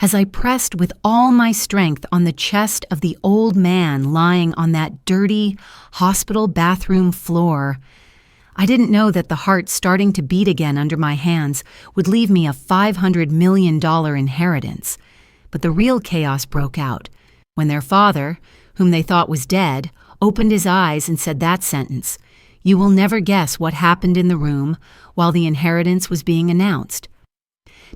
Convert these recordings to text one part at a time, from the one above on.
as I pressed with all my strength on the chest of the old man lying on that dirty hospital bathroom floor. I didn't know that the heart starting to beat again under my hands would leave me a $500 million inheritance. But the real chaos broke out when their father, whom they thought was dead, opened his eyes and said that sentence, "You will never guess what happened in the room while the inheritance was being announced."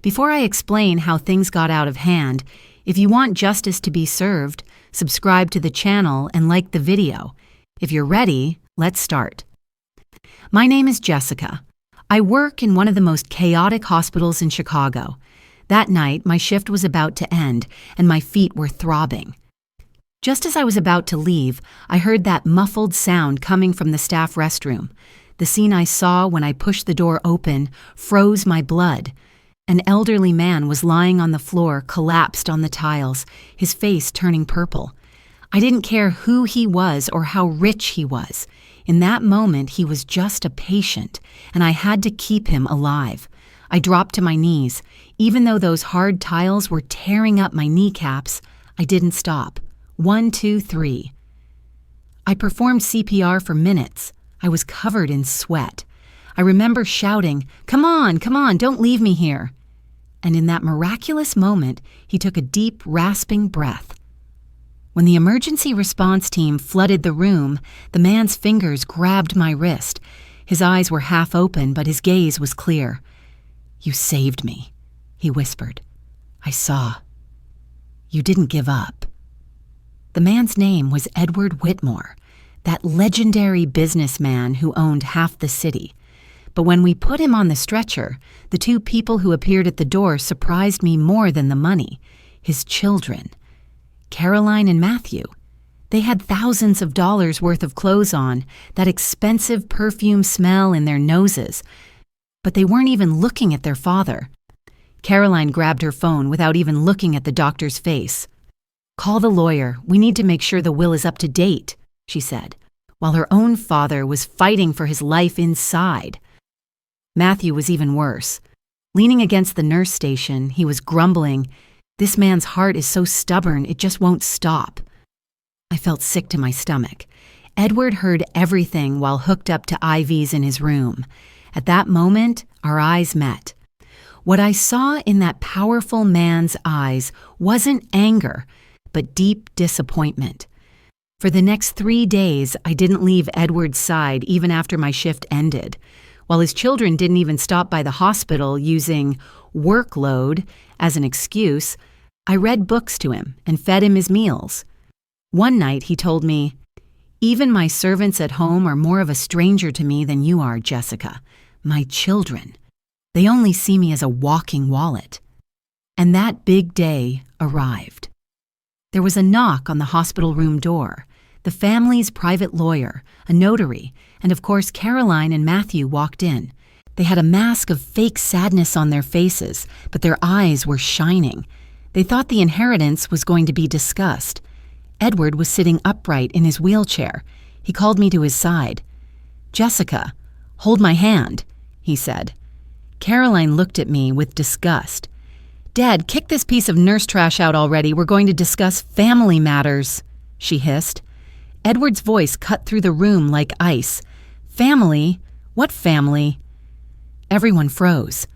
Before I explain how things got out of hand, if you want justice to be served, subscribe to the channel and like the video. If you're ready, let's start. My name is Jessica. I work in one of the most chaotic hospitals in Chicago. That night, my shift was about to end, and my feet were throbbing. Just as I was about to leave, I heard that muffled sound coming from the staff restroom. The scene I saw when I pushed the door open froze my blood. An elderly man was lying on the floor, collapsed on the tiles, his face turning purple. I didn't care who he was or how rich he was. In that moment, he was just a patient, and I had to keep him alive. I dropped to my knees. Even though those hard tiles were tearing up my kneecaps, I didn't stop. 1, 2, 3. I performed CPR for minutes. I was covered in sweat. I remember shouting, come on, don't leave me here." And in that miraculous moment, he took a deep, rasping breath. When the emergency response team flooded the room, the man's fingers grabbed my wrist. His eyes were half open, but his gaze was clear. "You saved me," he whispered. "I saw. You didn't give up." The man's name was Edward Whitmore, that legendary businessman who owned half the city. But when we put him on the stretcher, the two people who appeared at the door surprised me more than the money: his children. Caroline and Matthew. They had thousands of dollars worth of clothes on, that expensive perfume smell in their noses. But they weren't even looking at their father. Caroline grabbed her phone without even looking at the doctor's face. "Call the lawyer. We need to make sure the will is up to date," she said, while her own father was fighting for his life inside. Matthew was even worse. Leaning against the nurse station, he was grumbling, "This man's heart is so stubborn, it just won't stop." I felt sick to my stomach. Edward heard everything while hooked up to IVs in his room. At that moment, our eyes met. What I saw in that powerful man's eyes wasn't anger, but deep disappointment. For the next 3 days, I didn't leave Edward's side even after my shift ended. While his children didn't even stop by the hospital using workload as an excuse, I read books to him and fed him his meals. One night he told me, "Even my servants at home are more of a stranger to me than you are, Jessica. My children. They only see me as a walking wallet." And that big day arrived. There was a knock on the hospital room door. The family's private lawyer, a notary, and of course Caroline and Matthew walked in. They had a mask of fake sadness on their faces, but their eyes were shining. They thought the inheritance was going to be discussed. Edward was sitting upright in his wheelchair. He called me to his side. "Jessica, hold my hand," he said. Caroline looked at me with disgust. "Dad, kick this piece of nurse trash out already. We're going to discuss family matters," she hissed. Edward's voice cut through the room like ice. "Family? What family?" Everyone froze.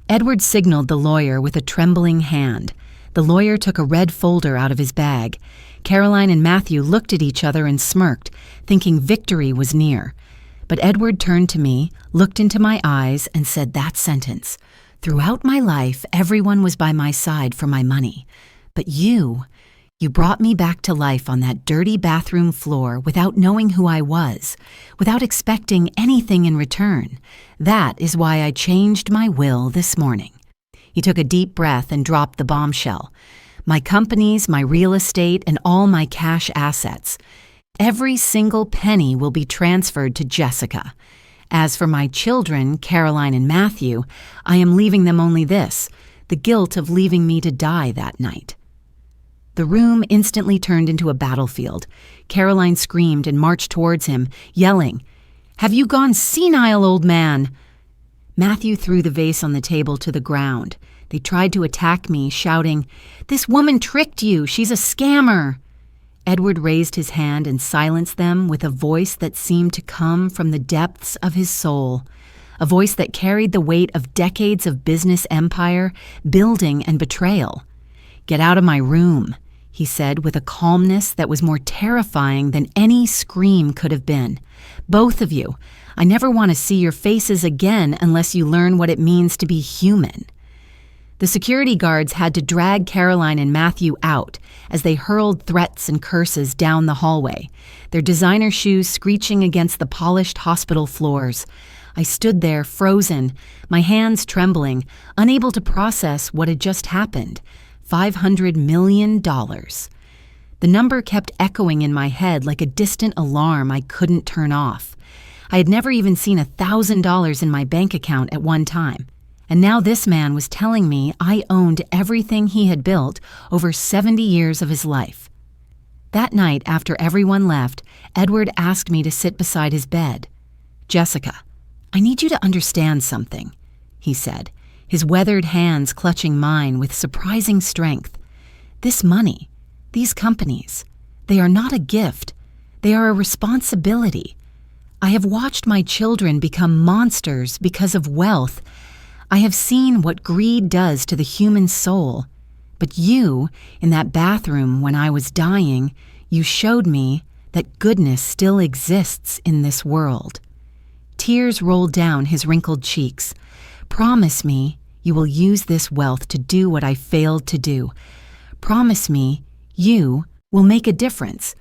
Edward signaled the lawyer with a trembling hand. The lawyer took a red folder out of his bag. Caroline and Matthew looked at each other and smirked, thinking victory was near. But Edward turned to me, looked into my eyes, and said that sentence. "Throughout my life, everyone was by my side for my money. But you brought me back to life on that dirty bathroom floor without knowing who I was, without expecting anything in return. That is why I changed my will this morning." He took a deep breath and dropped the bombshell. "My companies, my real estate, and all my cash assets. Every single penny will be transferred to Jessica. As for my children, Caroline and Matthew, I am leaving them only this: the guilt of leaving me to die that night." The room instantly turned into a battlefield. Caroline screamed and marched towards him, yelling, "Have you gone senile, old man?" Matthew threw the vase on the table to the ground. They tried to attack me, shouting, "This woman tricked you! She's a scammer!" Edward raised his hand and silenced them with a voice that seemed to come from the depths of his soul, a voice that carried the weight of decades of business empire, building, and betrayal. "Get out of my room," he said with a calmness that was more terrifying than any scream could have been. "Both of you. I never want to see your faces again unless you learn what it means to be human." The security guards had to drag Caroline and Matthew out as they hurled threats and curses down the hallway, their designer shoes screeching against the polished hospital floors. I stood there, frozen, my hands trembling, unable to process what had just happened. $500 million. The number kept echoing in my head like a distant alarm I couldn't turn off. I had never even seen $1,000 in my bank account at one time. And now this man was telling me I owned everything he had built over 70 years of his life. That night, after everyone left, Edward asked me to sit beside his bed. "Jessica, I need you to understand something," he said, his weathered hands clutching mine with surprising strength. "This money, these companies, they are not a gift. They are a responsibility. I have watched my children become monsters because of wealth. I have seen what greed does to the human soul. But you, in that bathroom when I was dying, you showed me that goodness still exists in this world." Tears rolled down his wrinkled cheeks. "Promise me you will use this wealth to do what I failed to do. Promise me you will make a difference."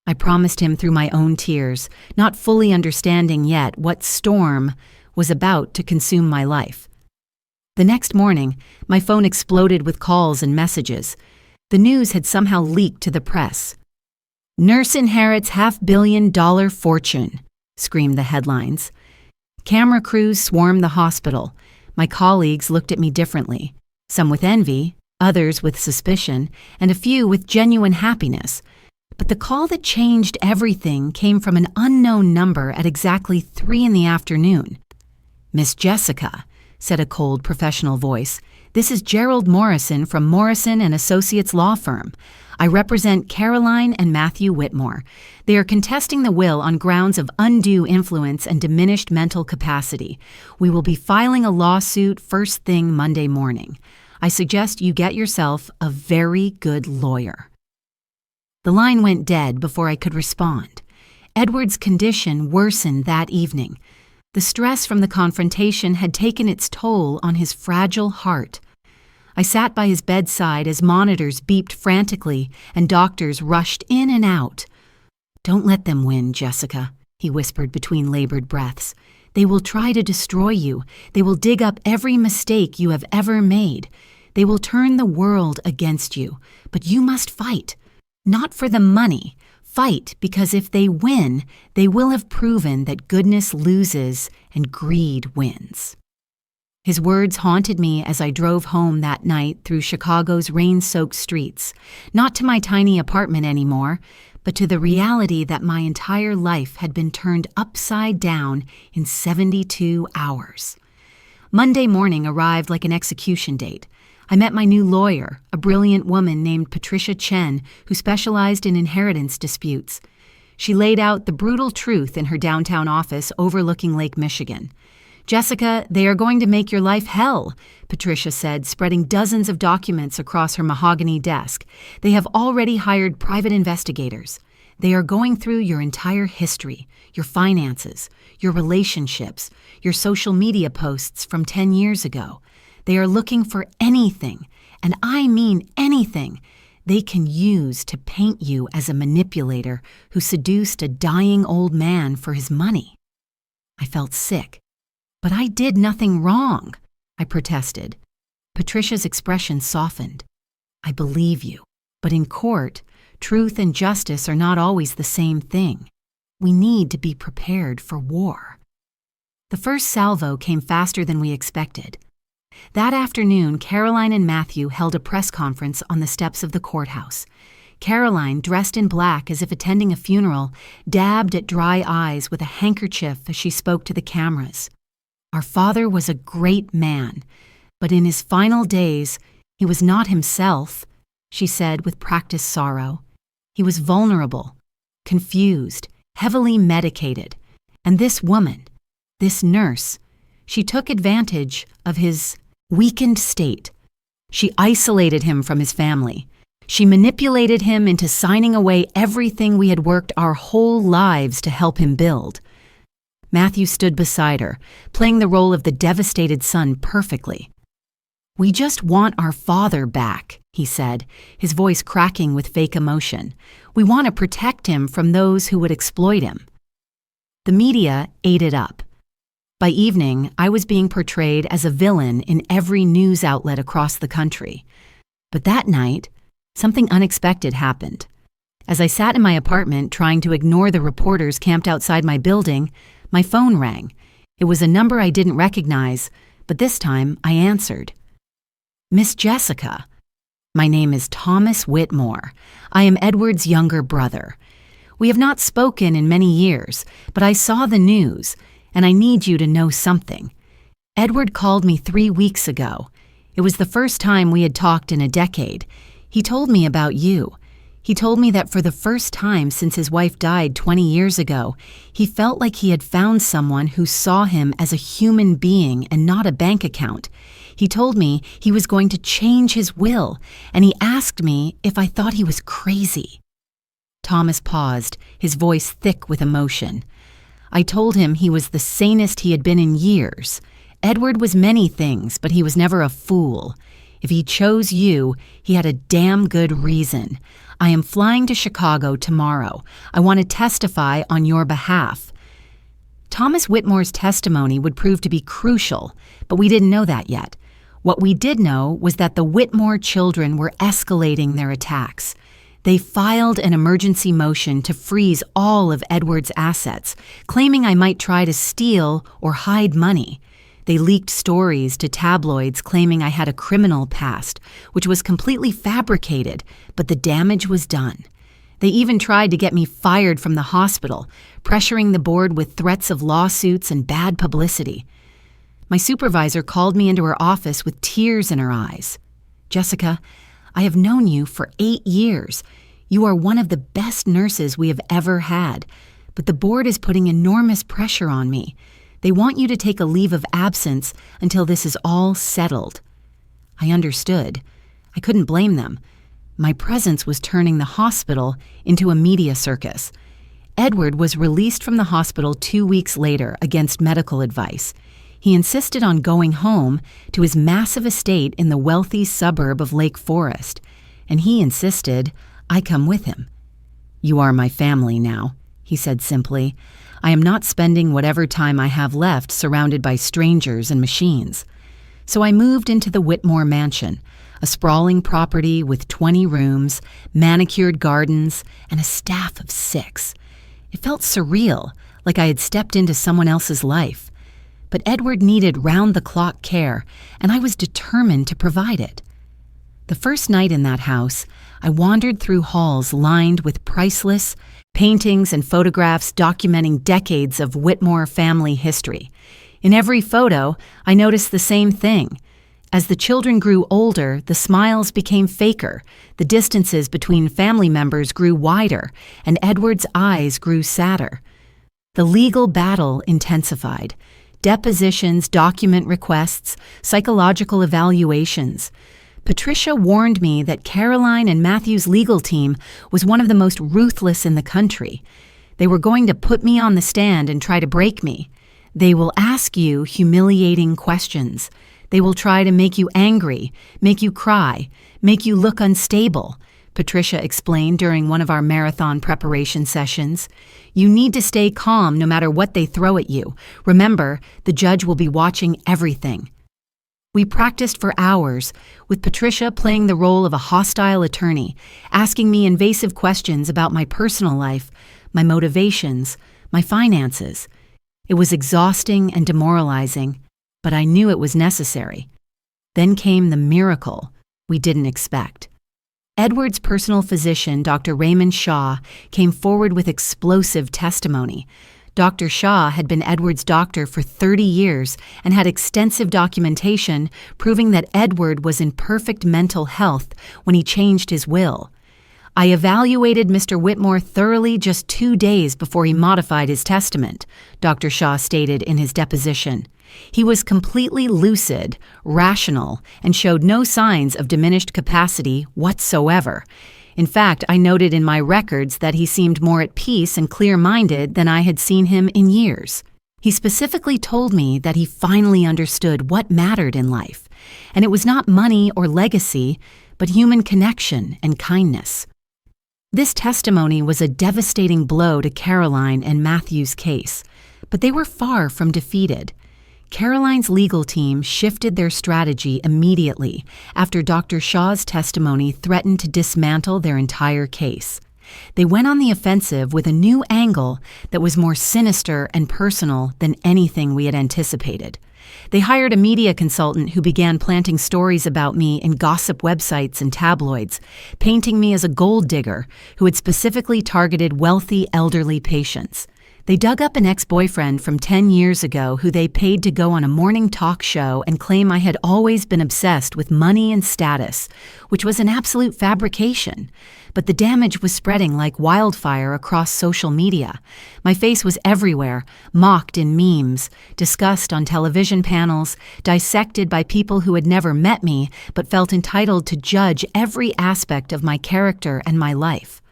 I promised him through my own tears, not fully understanding yet what storm was about to consume my life. The next morning, my phone exploded with calls and messages. The news had somehow leaked to the press. "Nurse inherits $500 million fortune," screamed the headlines. Camera crews swarmed the hospital. My colleagues looked at me differently, some with envy, others with suspicion, and a few with genuine happiness. But the call that changed everything came from an unknown number at exactly 3 p.m. "Miss Jessica," said a cold professional voice, "this is Gerald Morrison from Morrison & Associates Law Firm. I represent Caroline and Matthew Whitmore. They are contesting the will on grounds of undue influence and diminished mental capacity. We will be filing a lawsuit first thing Monday morning. I suggest you get yourself a very good lawyer." The line went dead before I could respond. Edward's condition worsened that evening. The stress from the confrontation had taken its toll on his fragile heart. I sat by his bedside as monitors beeped frantically and doctors rushed in and out. "Don't let them win, Jessica," he whispered between labored breaths. "They will try to destroy you. They will dig up every mistake you have ever made. They will turn the world against you. But you must fight. Not for the money. Fight because if they win, they will have proven that goodness loses and greed wins." His words haunted me as I drove home that night through Chicago's rain-soaked streets, not to my tiny apartment anymore, but to the reality that my entire life had been turned upside down in 72 hours. Monday morning arrived like an execution date. I met my new lawyer, a brilliant woman named Patricia Chen, who specialized in inheritance disputes. She laid out the brutal truth in her downtown office overlooking Lake Michigan. "Jessica, they are going to make your life hell," Patricia said, spreading dozens of documents across her mahogany desk. "They have already hired private investigators. They are going through your entire history, your finances, your relationships, your social media posts from 10 years ago. They are looking for anything, and I mean anything, they can use to paint you as a manipulator who seduced a dying old man for his money." I felt sick. "But I did nothing wrong," I protested. Patricia's expression softened. "I believe you, but in court, truth and justice are not always the same thing. We need to be prepared for war." The first salvo came faster than we expected. That afternoon, Caroline and Matthew held a press conference on the steps of the courthouse. Caroline, dressed in black as if attending a funeral, dabbed at dry eyes with a handkerchief as she spoke to the cameras. "Our father was a great man. But in his final days, he was not himself, she said with practiced sorrow. He was vulnerable, confused, heavily medicated. And this woman, this nurse, she took advantage of his weakened state. She isolated him from his family. She manipulated him into signing away everything we had worked our whole lives to help him build. Matthew stood beside her, playing the role of the devastated son perfectly. "We just want our father back," he said, his voice cracking with fake emotion. "We want to protect him from those who would exploit him." The media ate it up. By evening, I was being portrayed as a villain in every news outlet across the country. But that night, something unexpected happened. As I sat in my apartment trying to ignore the reporters camped outside my building, my phone rang. It was a number I didn't recognize, but this time I answered. "Miss Jessica, my name is Thomas Whitmore. I am Edward's younger brother. We have not spoken in many years, but I saw the news, and I need you to know something. Edward called me 3 weeks ago. It was the first time we had talked in a decade. He told me about you. He told me that for the first time since his wife died 20 years ago, he felt like he had found someone who saw him as a human being and not a bank account. He told me he was going to change his will, and he asked me if I thought he was crazy." Thomas paused, his voice thick with emotion. "I told him he was the sanest he had been in years. Edward was many things, but he was never a fool. If he chose you, he had a damn good reason. I am flying to Chicago tomorrow. I want to testify on your behalf." Thomas Whitmore's testimony would prove to be crucial, but we didn't know that yet. What we did know was that the Whitmore children were escalating their attacks. They filed an emergency motion to freeze all of Edward's assets, claiming I might try to steal or hide money. They leaked stories to tabloids claiming I had a criminal past, which was completely fabricated, but the damage was done. They even tried to get me fired from the hospital, pressuring the board with threats of lawsuits and bad publicity. My supervisor called me into her office with tears in her eyes. "Jessica, I have known you for 8 years. You are one of the best nurses we have ever had, but the board is putting enormous pressure on me. They want you to take a leave of absence until this is all settled." I understood. I couldn't blame them. My presence was turning the hospital into a media circus. Edward was released from the hospital 2 weeks later against medical advice. He insisted on going home to his massive estate in the wealthy suburb of Lake Forest, and he insisted I come with him. "You are my family now," he said simply. "I am not spending whatever time I have left surrounded by strangers and machines." So I moved into the Whitmore mansion, a sprawling property with 20 rooms, manicured gardens, and a staff of 6. It felt surreal, like I had stepped into someone else's life. But Edward needed round-the-clock care, and I was determined to provide it. The first night in that house, I wandered through halls lined with priceless paintings and photographs documenting decades of Whitmore family history. In every photo, I noticed the same thing. As the children grew older, the smiles became faker, the distances between family members grew wider, and Edward's eyes grew sadder. The legal battle intensified. Depositions, document requests, psychological evaluations. Patricia warned me that Caroline and Matthew's legal team was one of the most ruthless in the country. They were going to put me on the stand and try to break me. They will ask you humiliating questions. They will try to make you angry, make you cry, make you look unstable, Patricia explained during one of our marathon preparation sessions. You need to stay calm no matter what they throw at you. Remember, the judge will be watching everything. We practiced for hours, with Patricia playing the role of a hostile attorney, asking me invasive questions about my personal life, my motivations, my finances. It was exhausting and demoralizing, but I knew it was necessary. Then came the miracle we didn't expect. Edward's personal physician, Dr. Raymond Shaw, came forward with explosive testimony. Dr. Shaw had been Edward's doctor for 30 years and had extensive documentation proving that Edward was in perfect mental health when he changed his will. I evaluated Mr. Whitmore thoroughly just 2 days before he modified his testament, Dr. Shaw stated in his deposition. He was completely lucid, rational, and showed no signs of diminished capacity whatsoever. In fact, I noted in my records that he seemed more at peace and clear-minded than I had seen him in years. He specifically told me that he finally understood what mattered in life, and it was not money or legacy, but human connection and kindness. This testimony was a devastating blow to Caroline and Matthew's case, but they were far from defeated. Caroline's legal team shifted their strategy immediately after Dr. Shaw's testimony threatened to dismantle their entire case. They went on the offensive with a new angle that was more sinister and personal than anything we had anticipated. They hired a media consultant who began planting stories about me in gossip websites and tabloids, painting me as a gold digger who had specifically targeted wealthy elderly patients. They dug up an ex-boyfriend from 10 years ago who they paid to go on a morning talk show and claim I had always been obsessed with money and status, which was an absolute fabrication. But the damage was spreading like wildfire across social media. My face was everywhere, mocked in memes, discussed on television panels, dissected by people who had never met me but felt entitled to judge every aspect of my character and my life.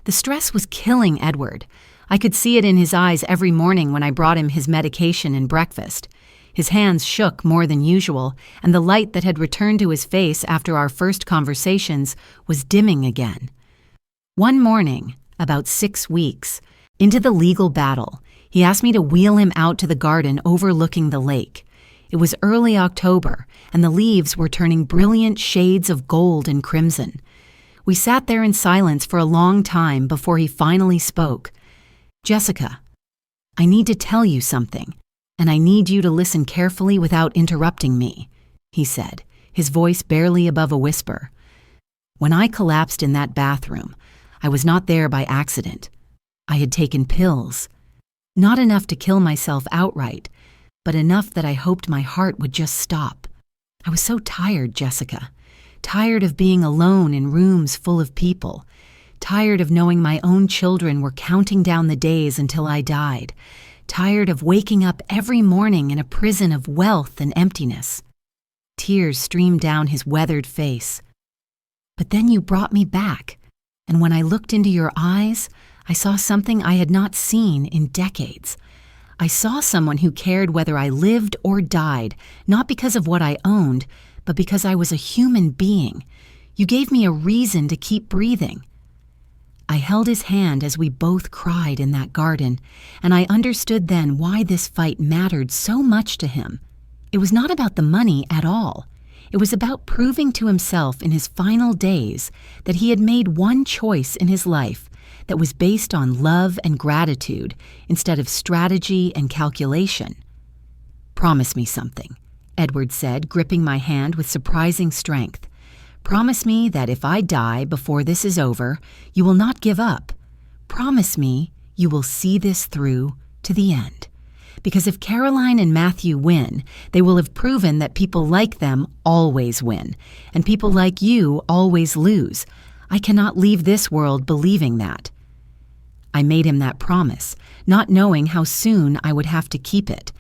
The stress was killing Edward. I could see it in his eyes every morning when I brought him his medication and breakfast. His hands shook more than usual, and the light that had returned to his face after our first conversations was dimming again. One morning, about 6 weeks, into the legal battle, he asked me to wheel him out to the garden overlooking the lake. It was early October, and the leaves were turning brilliant shades of gold and crimson. We sat there in silence for a long time before he finally spoke. "Jessica, I need to tell you something, and I need you to listen carefully without interrupting me," he said, his voice barely above a whisper. "When I collapsed in that bathroom, I was not there by accident. I had taken pills. Not enough to kill myself outright, but enough that I hoped my heart would just stop. I was so tired, Jessica. Tired of being alone in rooms full of people. Tired of knowing my own children were counting down the days until I died. Tired of waking up every morning in a prison of wealth and emptiness." Tears streamed down his weathered face. "But then you brought me back, and when I looked into your eyes, I saw something I had not seen in decades. I saw someone who cared whether I lived or died, not because of what I owned, but because I was a human being. You gave me a reason to keep breathing." I held his hand as we both cried in that garden, and I understood then why this fight mattered so much to him. It was not about the money at all. It was about proving to himself in his final days that he had made one choice in his life that was based on love and gratitude instead of strategy and calculation. "Promise me something," Edward said, gripping my hand with surprising strength. "Promise me that if I die before this is over, you will not give up. Promise me you will see this through to the end. Because if Caroline and Matthew win, they will have proven that people like them always win, and people like you always lose. I cannot leave this world believing that." I made him that promise, not knowing how soon I would have to keep it.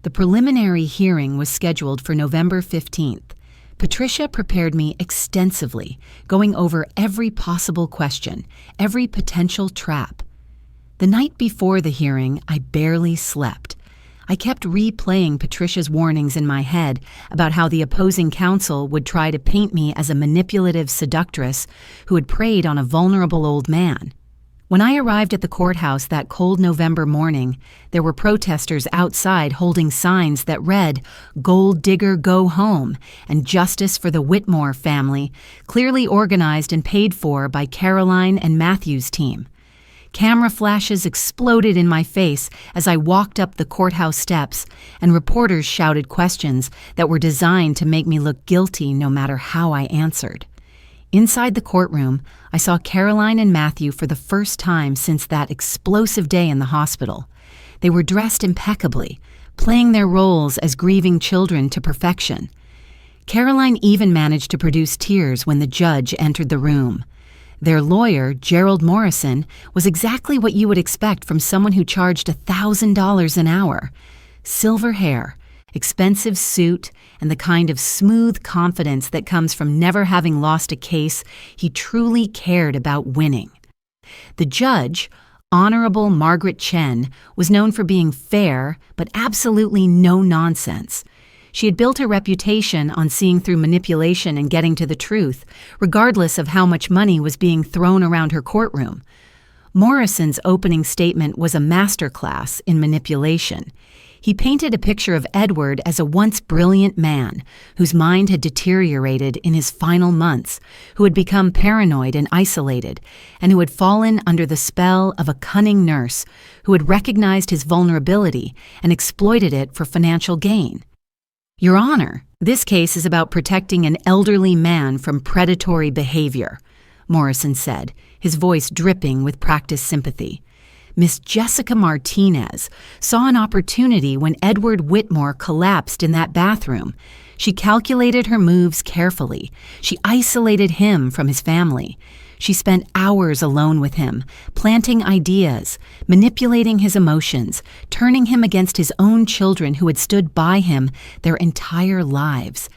The preliminary hearing was scheduled for November 15th. Patricia prepared me extensively, going over every possible question, every potential trap. The night before the hearing, I barely slept. I kept replaying Patricia's warnings in my head about how the opposing counsel would try to paint me as a manipulative seductress who had preyed on a vulnerable old man. When I arrived at the courthouse that cold November morning, there were protesters outside holding signs that read, "Gold Digger Go Home," and "Justice for the Whitmore Family," clearly organized and paid for by Caroline and Matthew's team. Camera flashes exploded in my face as I walked up the courthouse steps, and reporters shouted questions that were designed to make me look guilty no matter how I answered. Inside the courtroom, I saw Caroline and Matthew for the first time since that explosive day in the hospital. They were dressed impeccably, playing their roles as grieving children to perfection. Caroline even managed to produce tears when the judge entered the room. Their lawyer, Gerald Morrison, was exactly what you would expect from someone who charged $1,000 an hour. Silver hair, expensive suit, and the kind of smooth confidence that comes from never having lost a case he truly cared about winning. The judge, Honorable Margaret Chen, was known for being fair but absolutely no nonsense. She had built her reputation on seeing through manipulation and getting to the truth, regardless of how much money was being thrown around her courtroom. Morrison's opening statement was a masterclass in manipulation. He painted a picture of Edward as a once brilliant man whose mind had deteriorated in his final months, who had become paranoid and isolated, and who had fallen under the spell of a cunning nurse who had recognized his vulnerability and exploited it for financial gain. Your Honor, this case is about protecting an elderly man from predatory behavior, Morrison said, his voice dripping with practiced sympathy. Miss Jessica Martinez saw an opportunity when Edward Whitmore collapsed in that bathroom. She calculated her moves carefully. She isolated him from his family. She spent hours alone with him, planting ideas, manipulating his emotions, turning him against his own children who had stood by him their entire lives.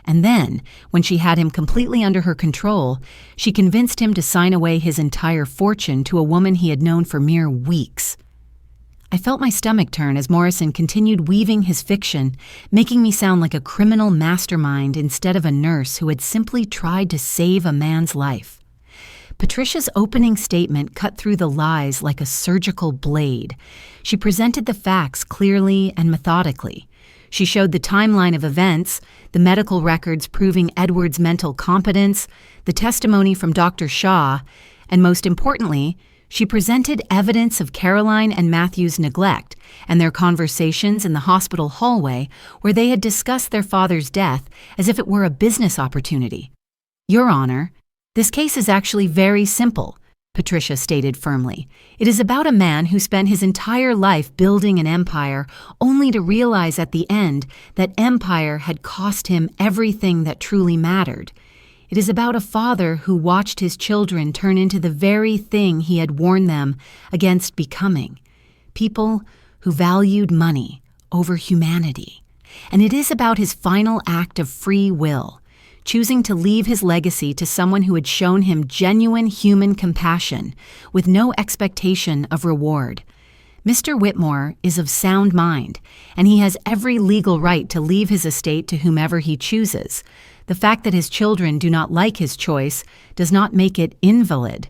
And then, when she had him completely under her control, she convinced him to sign away his entire fortune to a woman he had known for mere weeks. I felt my stomach turn as Morrison continued weaving his fiction, making me sound like a criminal mastermind instead of a nurse who had simply tried to save a man's life. Patricia's opening statement cut through the lies like a surgical blade. She presented the facts clearly and methodically. She showed the timeline of events, the medical records proving Edward's mental competence, the testimony from Dr. Shaw, and most importantly, she presented evidence of Caroline and Matthew's neglect and their conversations in the hospital hallway where they had discussed their father's death as if it were a business opportunity. Your Honor, this case is actually very simple, Patricia stated firmly. It is about a man who spent his entire life building an empire only to realize at the end that empire had cost him everything that truly mattered. It is about a father who watched his children turn into the very thing he had warned them against becoming, people who valued money over humanity. And it is about his final act of free will, choosing to leave his legacy to someone who had shown him genuine human compassion with no expectation of reward. Mr. Whitmore is of sound mind, and he has every legal right to leave his estate to whomever he chooses. The fact that his children do not like his choice does not make it invalid.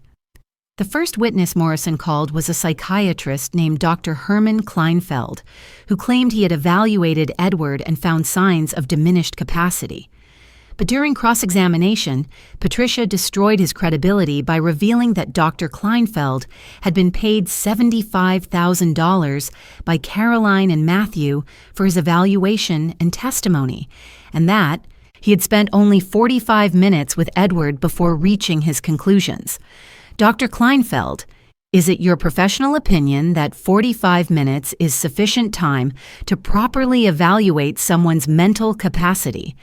The first witness Morrison called was a psychiatrist named Dr. Herman Kleinfeld, who claimed he had evaluated Edward and found signs of diminished capacity. But during cross-examination, Patricia destroyed his credibility by revealing that Dr. Kleinfeld had been paid $75,000 by Caroline and Matthew for his evaluation and testimony, and that he had spent only 45 minutes with Edward before reaching his conclusions. Dr. Kleinfeld, is it your professional opinion that 45 minutes is sufficient time to properly evaluate someone's mental capacity,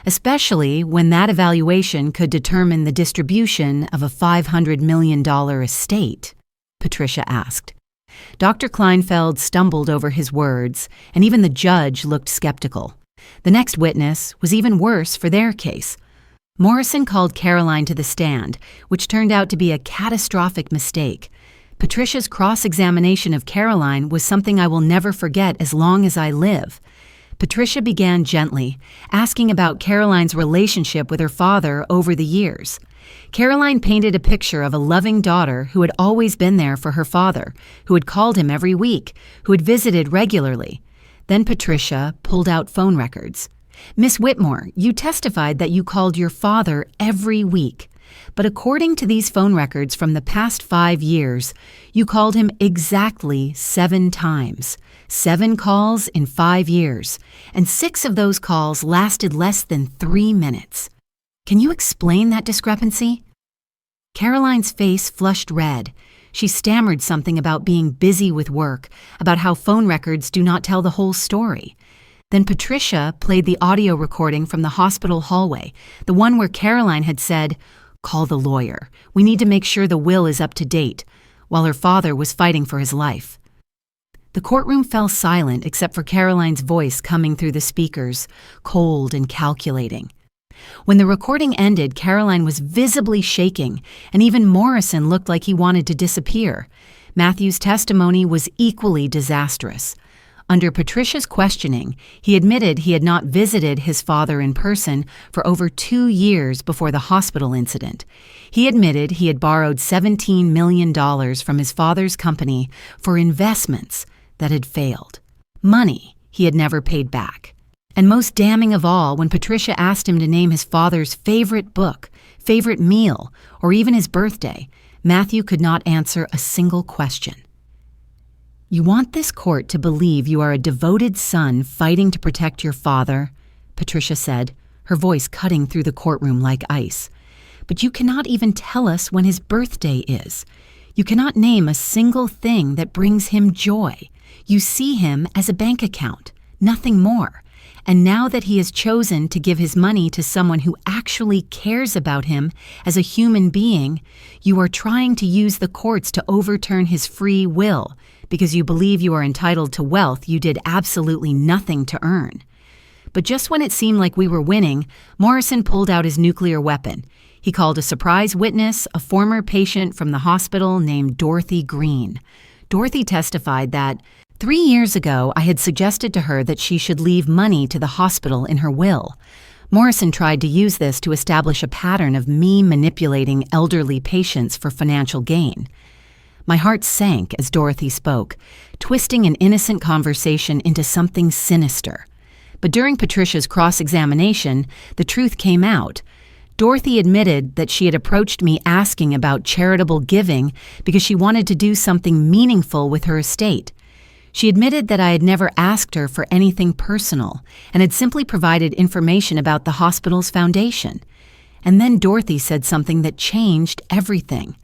especially when that evaluation could determine the distribution of a $500 million estate? Patricia asked. Dr. Kleinfeld stumbled over his words, and even the judge looked skeptical. The next witness was even worse for their case. Morrison called Caroline to the stand, which turned out to be a catastrophic mistake. Patricia's cross-examination of Caroline was something I will never forget as long as I live. Patricia began gently, asking about Caroline's relationship with her father over the years. Caroline painted a picture of a loving daughter who had always been there for her father, who had called him every week, who had visited regularly. Then Patricia pulled out phone records. Miss Whitmore, you testified that you called your father every week. But according to these phone records from the past 5 years, you called him exactly 7 times. 7 calls in 5 years, and 6 of those calls lasted less than 3 minutes. Can you explain that discrepancy? Caroline's face flushed red. She stammered something about being busy with work, about how phone records do not tell the whole story. Then Patricia played the audio recording from the hospital hallway, the one where Caroline had said, "Call the lawyer. We need to make sure the will is up to date," while her father was fighting for his life. The courtroom fell silent except for Caroline's voice coming through the speakers, cold and calculating. When the recording ended, Caroline was visibly shaking, and even Morrison looked like he wanted to disappear. Matthew's testimony was equally disastrous. Under Patricia's questioning, he admitted he had not visited his father in person for over 2 years before the hospital incident. He admitted he had borrowed $17 million from his father's company for investments that had failed. Money he had never paid back. And most damning of all, when Patricia asked him to name his father's favorite book, favorite meal, or even his birthday, Matthew could not answer a single question. "You want this court to believe you are a devoted son fighting to protect your father," Patricia said, her voice cutting through the courtroom like ice. "But you cannot even tell us when his birthday is. You cannot name a single thing that brings him joy. You see him as a bank account, nothing more. And now that he has chosen to give his money to someone who actually cares about him as a human being, you are trying to use the courts to overturn his free will because you believe you are entitled to wealth you did absolutely nothing to earn." But just when it seemed like we were winning, Morrison pulled out his nuclear weapon. He called a surprise witness, a former patient from the hospital named Dorothy Green. Dorothy testified that 3 years ago, I had suggested to her that she should leave money to the hospital in her will. Morrison tried to use this to establish a pattern of me manipulating elderly patients for financial gain. My heart sank as Dorothy spoke, twisting an innocent conversation into something sinister. But during Patricia's cross-examination, the truth came out. Dorothy admitted that she had approached me asking about charitable giving because she wanted to do something meaningful with her estate. She admitted that I had never asked her for anything personal and had simply provided information about the hospital's foundation. And then Dorothy said something that changed everything.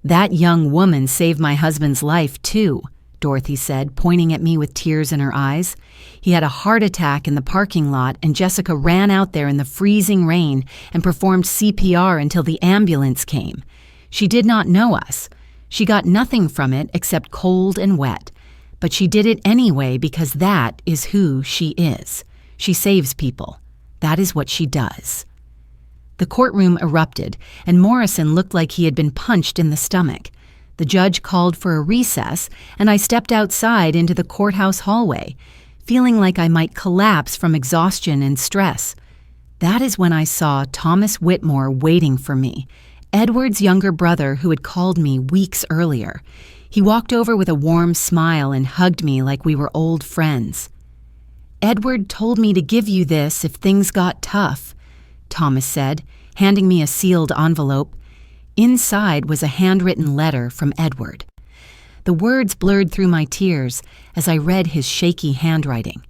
"That young woman saved my husband's life, too," Dorothy said, pointing at me with tears in her eyes. "He had a heart attack in the parking lot, and Jessica ran out there in the freezing rain and performed CPR until the ambulance came. She did not know us. She got nothing from it except cold and wet. But she did it anyway because that is who she is. She saves people. That is what she does." The courtroom erupted, and Morrison looked like he had been punched in the stomach. The judge called for a recess, and I stepped outside into the courthouse hallway, feeling like I might collapse from exhaustion and stress. That is when I saw Thomas Whitmore waiting for me, Edward's younger brother who had called me weeks earlier. He walked over with a warm smile and hugged me like we were old friends. "Edward told me to give you this if things got tough," Thomas said, handing me a sealed envelope. Inside was a handwritten letter from Edward. The words blurred through my tears as I read his shaky handwriting.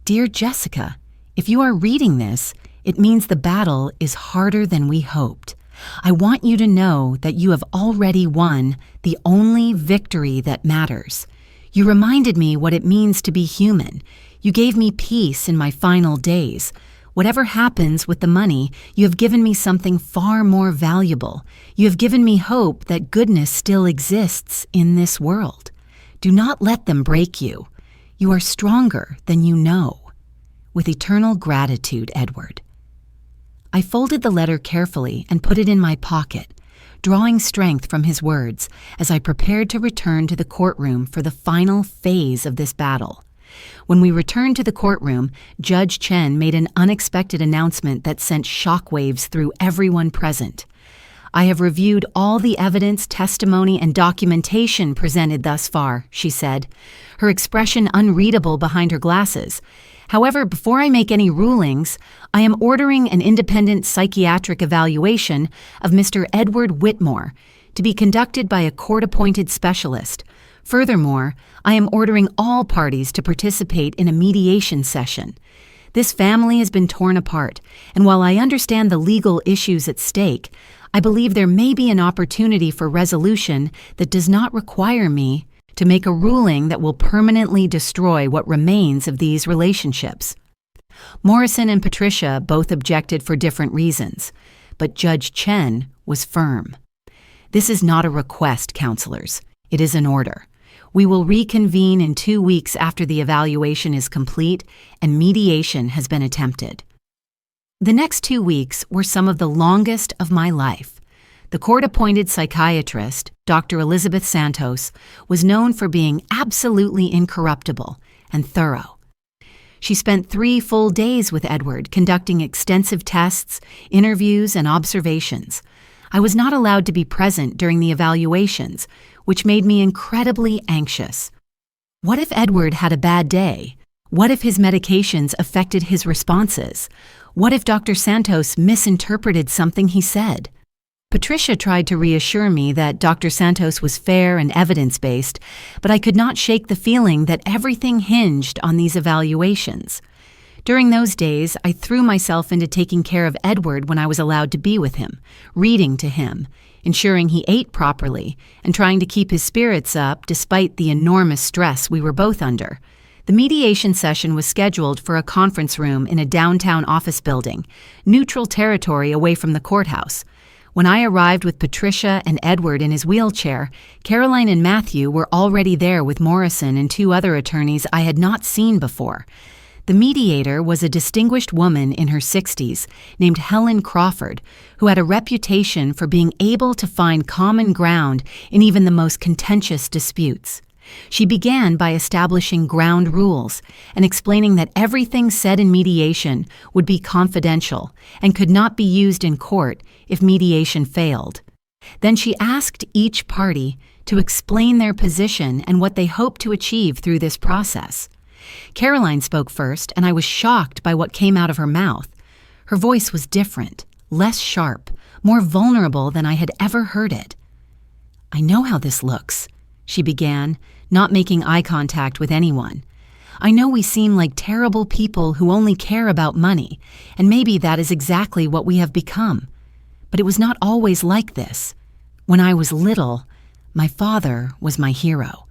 "Dear Jessica, if you are reading this, it means the battle is harder than we hoped. I want you to know that you have already won the only victory that matters. You reminded me what it means to be human. You gave me peace in my final days. Whatever happens with the money, you have given me something far more valuable. You have given me hope that goodness still exists in this world. Do not let them break you. You are stronger than you know. With eternal gratitude, Edward." I folded the letter carefully and put it in my pocket, drawing strength from his words as I prepared to return to the courtroom for the final phase of this battle. When we returned to the courtroom, Judge Chen made an unexpected announcement that sent shockwaves through everyone present. "I have reviewed all the evidence, testimony, and documentation presented thus far," she said, her expression unreadable behind her glasses. "However, before I make any rulings, I am ordering an independent psychiatric evaluation of Mr. Edward Whitmore to be conducted by a court-appointed specialist. Furthermore, I am ordering all parties to participate in a mediation session. This family has been torn apart, and while I understand the legal issues at stake, I believe there may be an opportunity for resolution that does not require me to make a ruling that will permanently destroy what remains of these relationships. Morrison and Patricia both objected for different reasons, but Judge Chen was firm. This is not a request, counselors. It is an order. We will reconvene in 2 weeks after the evaluation is complete and mediation has been attempted. The next 2 weeks were some of the longest of my life. The court-appointed psychiatrist, Dr. Elizabeth Santos, was known for being absolutely incorruptible and thorough. She spent 3 full days with Edward, conducting extensive tests, interviews, and observations. I was not allowed to be present during the evaluations, which made me incredibly anxious. What if Edward had a bad day? What if his medications affected his responses? What if Dr. Santos misinterpreted something he said? Patricia tried to reassure me that Dr. Santos was fair and evidence-based, but I could not shake the feeling that everything hinged on these evaluations. During those days, I threw myself into taking care of Edward when I was allowed to be with him, reading to him, ensuring he ate properly, and trying to keep his spirits up despite the enormous stress we were both under. The mediation session was scheduled for a conference room in a downtown office building, neutral territory away from the courthouse. When I arrived with Patricia and Edward in his wheelchair, Caroline and Matthew were already there with Morrison and 2 other attorneys I had not seen before. The mediator was a distinguished woman in her 60s named Helen Crawford, who had a reputation for being able to find common ground in even the most contentious disputes. She began by establishing ground rules and explaining that everything said in mediation would be confidential and could not be used in court if mediation failed. Then she asked each party to explain their position and what they hoped to achieve through this process. Caroline spoke first, and I was shocked by what came out of her mouth. Her voice was different, less sharp, more vulnerable than I had ever heard it. "I know how this looks," she began, not making eye contact with anyone. "I know we seem like terrible people who only care about money, and maybe that is exactly what we have become. But it was not always like this. When I was little, my father was my hero.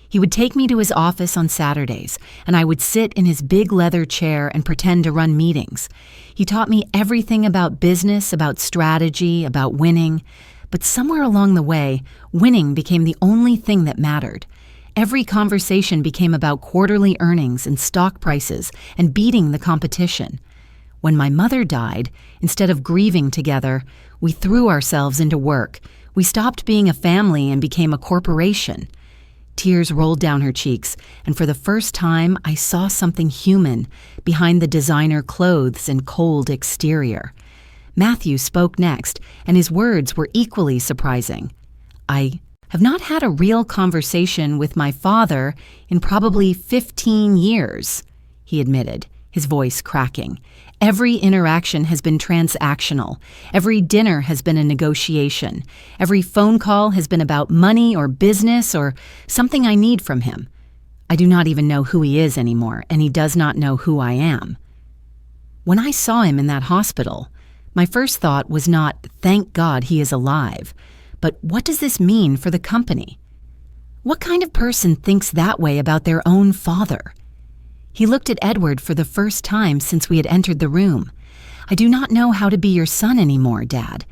He would take me to his office on Saturdays, and I would sit in his big leather chair and pretend to run meetings. He taught me everything about business, about strategy, about winning. But somewhere along the way, winning became the only thing that mattered. Every conversation became about quarterly earnings and stock prices and beating the competition. When my mother died, instead of grieving together, we threw ourselves into work. We stopped being a family and became a corporation." Tears rolled down her cheeks, and for the first time I saw something human behind the designer clothes and cold exterior. Matthew spoke next, and his words were equally surprising. "I have not had a real conversation with my father in probably 15 years, he admitted, his voice cracking. "Every interaction has been transactional. Every dinner has been a negotiation. Every phone call has been about money or business or something I need from him. I do not even know who he is anymore, and he does not know who I am." When I saw him in that hospital, my first thought was not, "Thank God he is alive," but what does this mean for the company? What kind of person thinks that way about their own father? He looked at Edward for the first time since we had entered the room. "I do not know how to be your son anymore, Dad.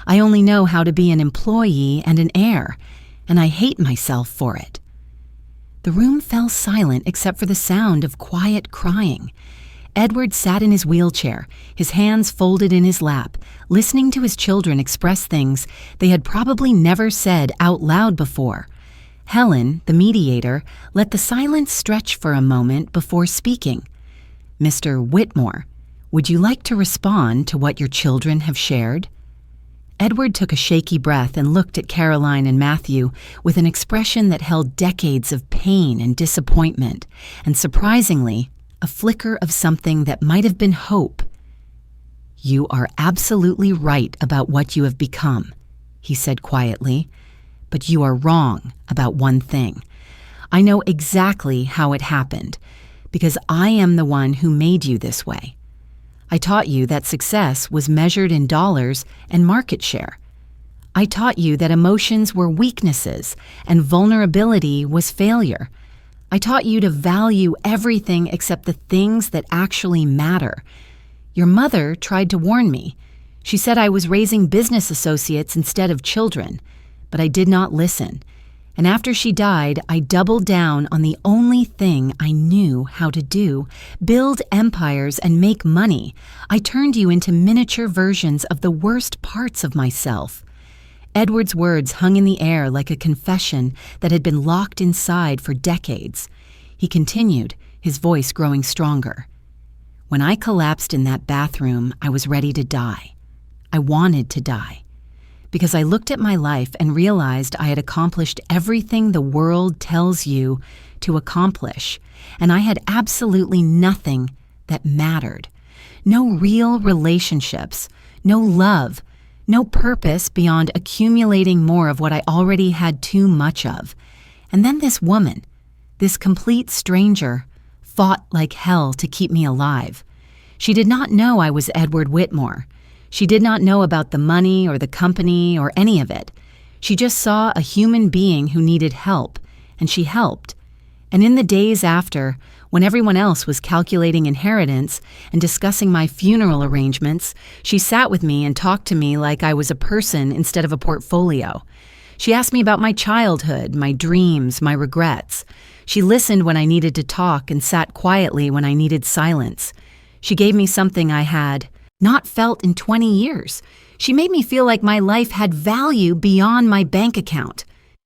I only know how to be an employee and an heir, and I hate myself for it." The room fell silent except for the sound of quiet crying. Edward sat in his wheelchair, his hands folded in his lap, listening to his children express things they had probably never said out loud before. Helen, the mediator, let the silence stretch for a moment before speaking. "Mr. Whitmore, would you like to respond to what your children have shared?" Edward took a shaky breath and looked at Caroline and Matthew with an expression that held decades of pain and disappointment, and surprisingly, a flicker of something that might have been hope. "You are absolutely right about what you have become," he said quietly, "but you are wrong about one thing. I know exactly how it happened, because I am the one who made you this way. I taught you that success was measured in dollars and market share. I taught you that emotions were weaknesses and vulnerability was failure. I taught you to value everything except the things that actually matter. Your mother tried to warn me. She said I was raising business associates instead of children, but I did not listen. And after she died, I doubled down on the only thing I knew how to do: build empires and make money. I turned you into miniature versions of the worst parts of myself. Edward's words hung in the air like a confession that had been locked inside for decades. He continued, his voice growing stronger. When I collapsed in that bathroom, I was ready to die. I wanted to die. Because I looked at my life and realized I had accomplished everything the world tells you to accomplish, and I had absolutely nothing that mattered. No real relationships, no love, no purpose beyond accumulating more of what I already had too much of. And then this woman, this complete stranger, fought like hell to keep me alive. She did not know I was Edward Whitmore. She did not know about the money or the company or any of it. She just saw a human being who needed help, and she helped. And in the days after, when everyone else was calculating inheritance and discussing my funeral arrangements, she sat with me and talked to me like I was a person instead of a portfolio. She asked me about my childhood, my dreams, my regrets. She listened when I needed to talk and sat quietly when I needed silence. She gave me something I had not felt in 20 years. She made me feel like my life had value beyond my bank account.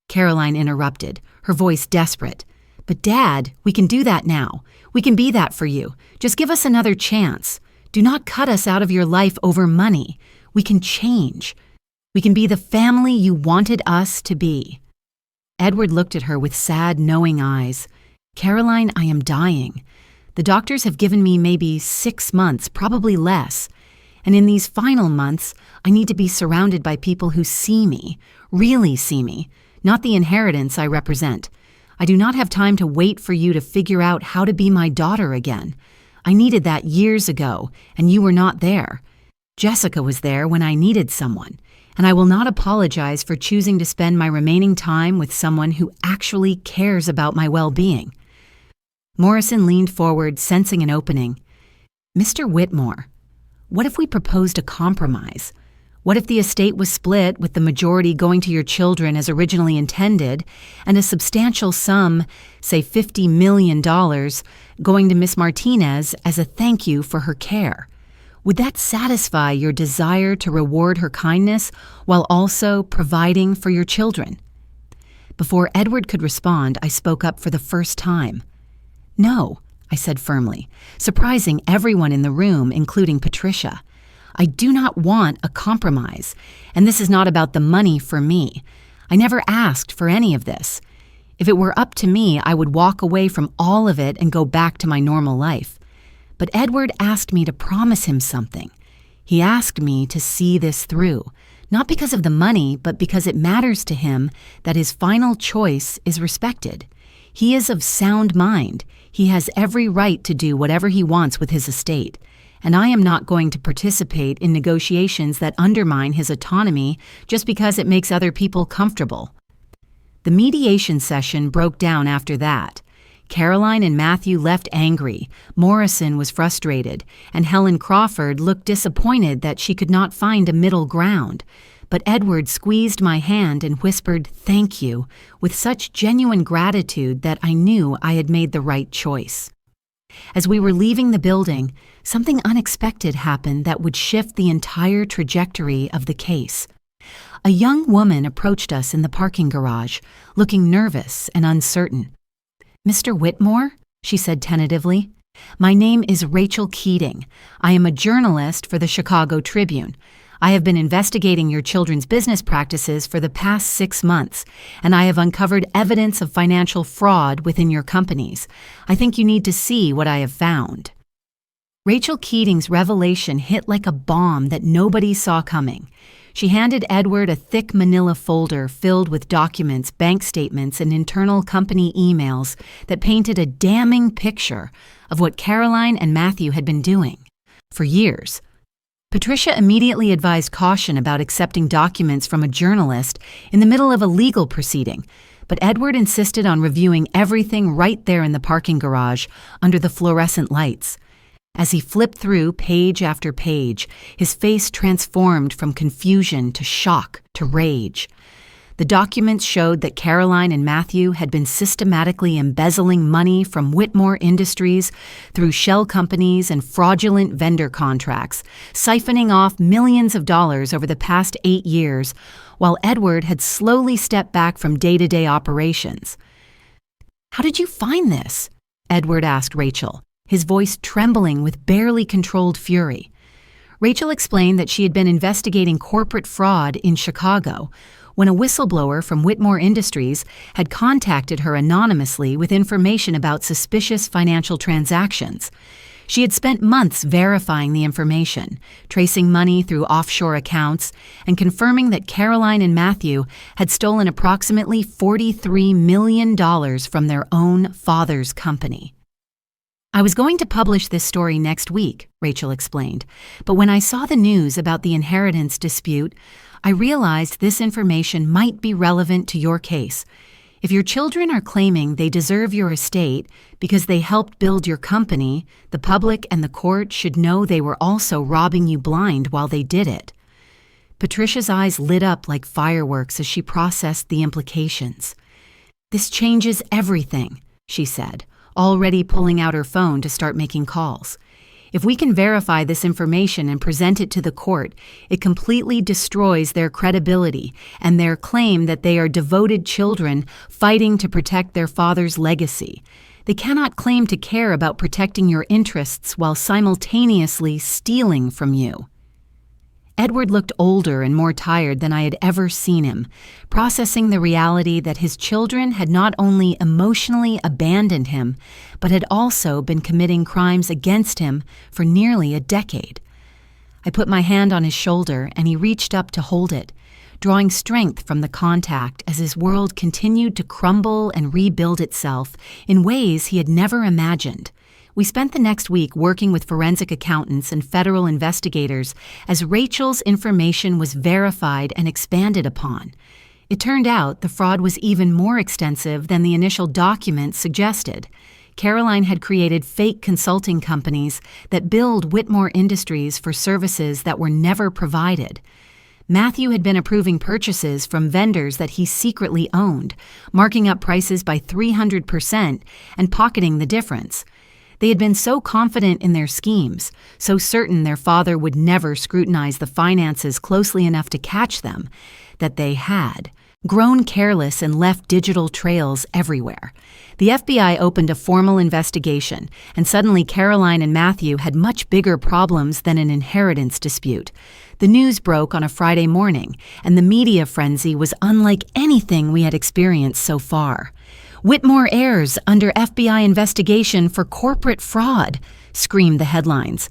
Caroline interrupted, her voice desperate. But Dad, we can do that now. We can be that for you. Just give us another chance. Do not cut us out of your life over money. We can change. We can be the family you wanted us to be. Edward looked at her with sad, knowing eyes. Caroline, I am dying. The doctors have given me maybe 6 months, probably less. And in these final months, I need to be surrounded by people who see me, really see me, not the inheritance I represent. I do not have time to wait for you to figure out how to be my daughter again. I needed that years ago, and you were not there. Jessica was there when I needed someone, and I will not apologize for choosing to spend my remaining time with someone who actually cares about my well-being. Morrison leaned forward, sensing an opening. Mr. Whitmore, what if we proposed a compromise? What if the estate was split with the majority going to your children as originally intended, and a substantial sum, say $50 million, going to Miss Martinez as a thank you for her care? Would that satisfy your desire to reward her kindness while also providing for your children? Before Edward could respond, I spoke up for the first time. No, I said firmly, surprising everyone in the room, including Patricia. I do not want a compromise, and this is not about the money for me. I never asked for any of this. If it were up to me, I would walk away from all of it and go back to my normal life. But Edward asked me to promise him something. He asked me to see this through, not because of the money, but because it matters to him that his final choice is respected. He is of sound mind. He has every right to do whatever he wants with his estate, and I am not going to participate in negotiations that undermine his autonomy just because it makes other people comfortable. The mediation session broke down after that. Caroline and Matthew left angry, Morrison was frustrated, and Helen Crawford looked disappointed that she could not find a middle ground. But Edward squeezed my hand and whispered, "Thank you," with such genuine gratitude that I knew I had made the right choice. As we were leaving the building, something unexpected happened that would shift the entire trajectory of the case. A young woman approached us in the parking garage, looking nervous and uncertain. "Mr. Whitmore?" she said tentatively. "My name is Rachel Keating. I am a journalist for the Chicago Tribune. I have been investigating your children's business practices for the past 6 months, and I have uncovered evidence of financial fraud within your companies. I think you need to see what I have found." Rachel Keating's revelation hit like a bomb that nobody saw coming. She handed Edward a thick manila folder filled with documents, bank statements, and internal company emails that painted a damning picture of what Caroline and Matthew had been doing for years. Patricia immediately advised caution about accepting documents from a journalist in the middle of a legal proceeding, but Edward insisted on reviewing everything right there in the parking garage under the fluorescent lights. As he flipped through page after page, his face transformed from confusion to shock to rage. The documents showed that Caroline and Matthew had been systematically embezzling money from Whitmore Industries through shell companies and fraudulent vendor contracts, siphoning off millions of dollars over the past 8 years, while Edward had slowly stepped back from day-to-day operations. "How did you find this?" Edward asked Rachel, his voice trembling with barely controlled fury. Rachel explained that she had been investigating corporate fraud in Chicago when a whistleblower from Whitmore Industries had contacted her anonymously with information about suspicious financial transactions. She had spent months verifying the information, tracing money through offshore accounts, and confirming that Caroline and Matthew had stolen approximately $43 million from their own father's company. "I was going to publish this story next week," Rachel explained, "but when I saw the news about the inheritance dispute, I realized this information might be relevant to your case. If your children are claiming they deserve your estate because they helped build your company, the public and the court should know they were also robbing you blind while they did it." Patricia's eyes lit up like fireworks as she processed the implications. "This changes everything," she said, already pulling out her phone to start making calls. "If we can verify this information and present it to the court, it completely destroys their credibility and their claim that they are devoted children fighting to protect their father's legacy. They cannot claim to care about protecting your interests while simultaneously stealing from you." Edward looked older and more tired than I had ever seen him, processing the reality that his children had not only emotionally abandoned him, but had also been committing crimes against him for nearly a decade. I put my hand on his shoulder and he reached up to hold it, drawing strength from the contact as his world continued to crumble and rebuild itself in ways he had never imagined. We spent the next week working with forensic accountants and federal investigators as Rachel's information was verified and expanded upon. It turned out the fraud was even more extensive than the initial documents suggested. Caroline had created fake consulting companies that billed Whitmore Industries for services that were never provided. Matthew had been approving purchases from vendors that he secretly owned, marking up prices by 300% and pocketing the difference. They had been so confident in their schemes, so certain their father would never scrutinize the finances closely enough to catch them, that they had grown careless and left digital trails everywhere. The FBI opened a formal investigation, and suddenly Caroline and Matthew had much bigger problems than an inheritance dispute. The news broke on a Friday morning, and the media frenzy was unlike anything we had experienced so far. "Whitmore heirs under FBI investigation for corporate fraud," screamed the headlines.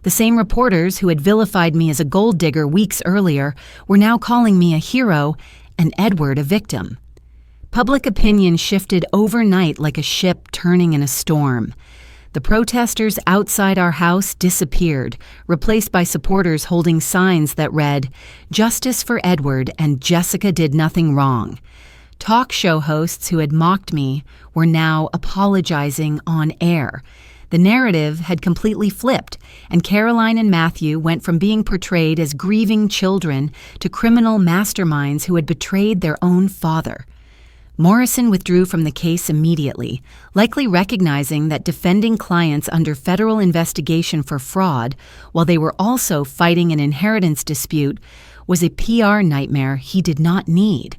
The same reporters who had vilified me as a gold digger weeks earlier were now calling me a hero and Edward a victim. Public opinion shifted overnight like a ship turning in a storm. The protesters outside our house disappeared, replaced by supporters holding signs that read, "Justice for Edward and Jessica did nothing wrong." Talk show hosts who had mocked me were now apologizing on air. The narrative had completely flipped, and Caroline and Matthew went from being portrayed as grieving children to criminal masterminds who had betrayed their own father. Morrison withdrew from the case immediately, likely recognizing that defending clients under federal investigation for fraud, while they were also fighting an inheritance dispute, was a PR nightmare he did not need.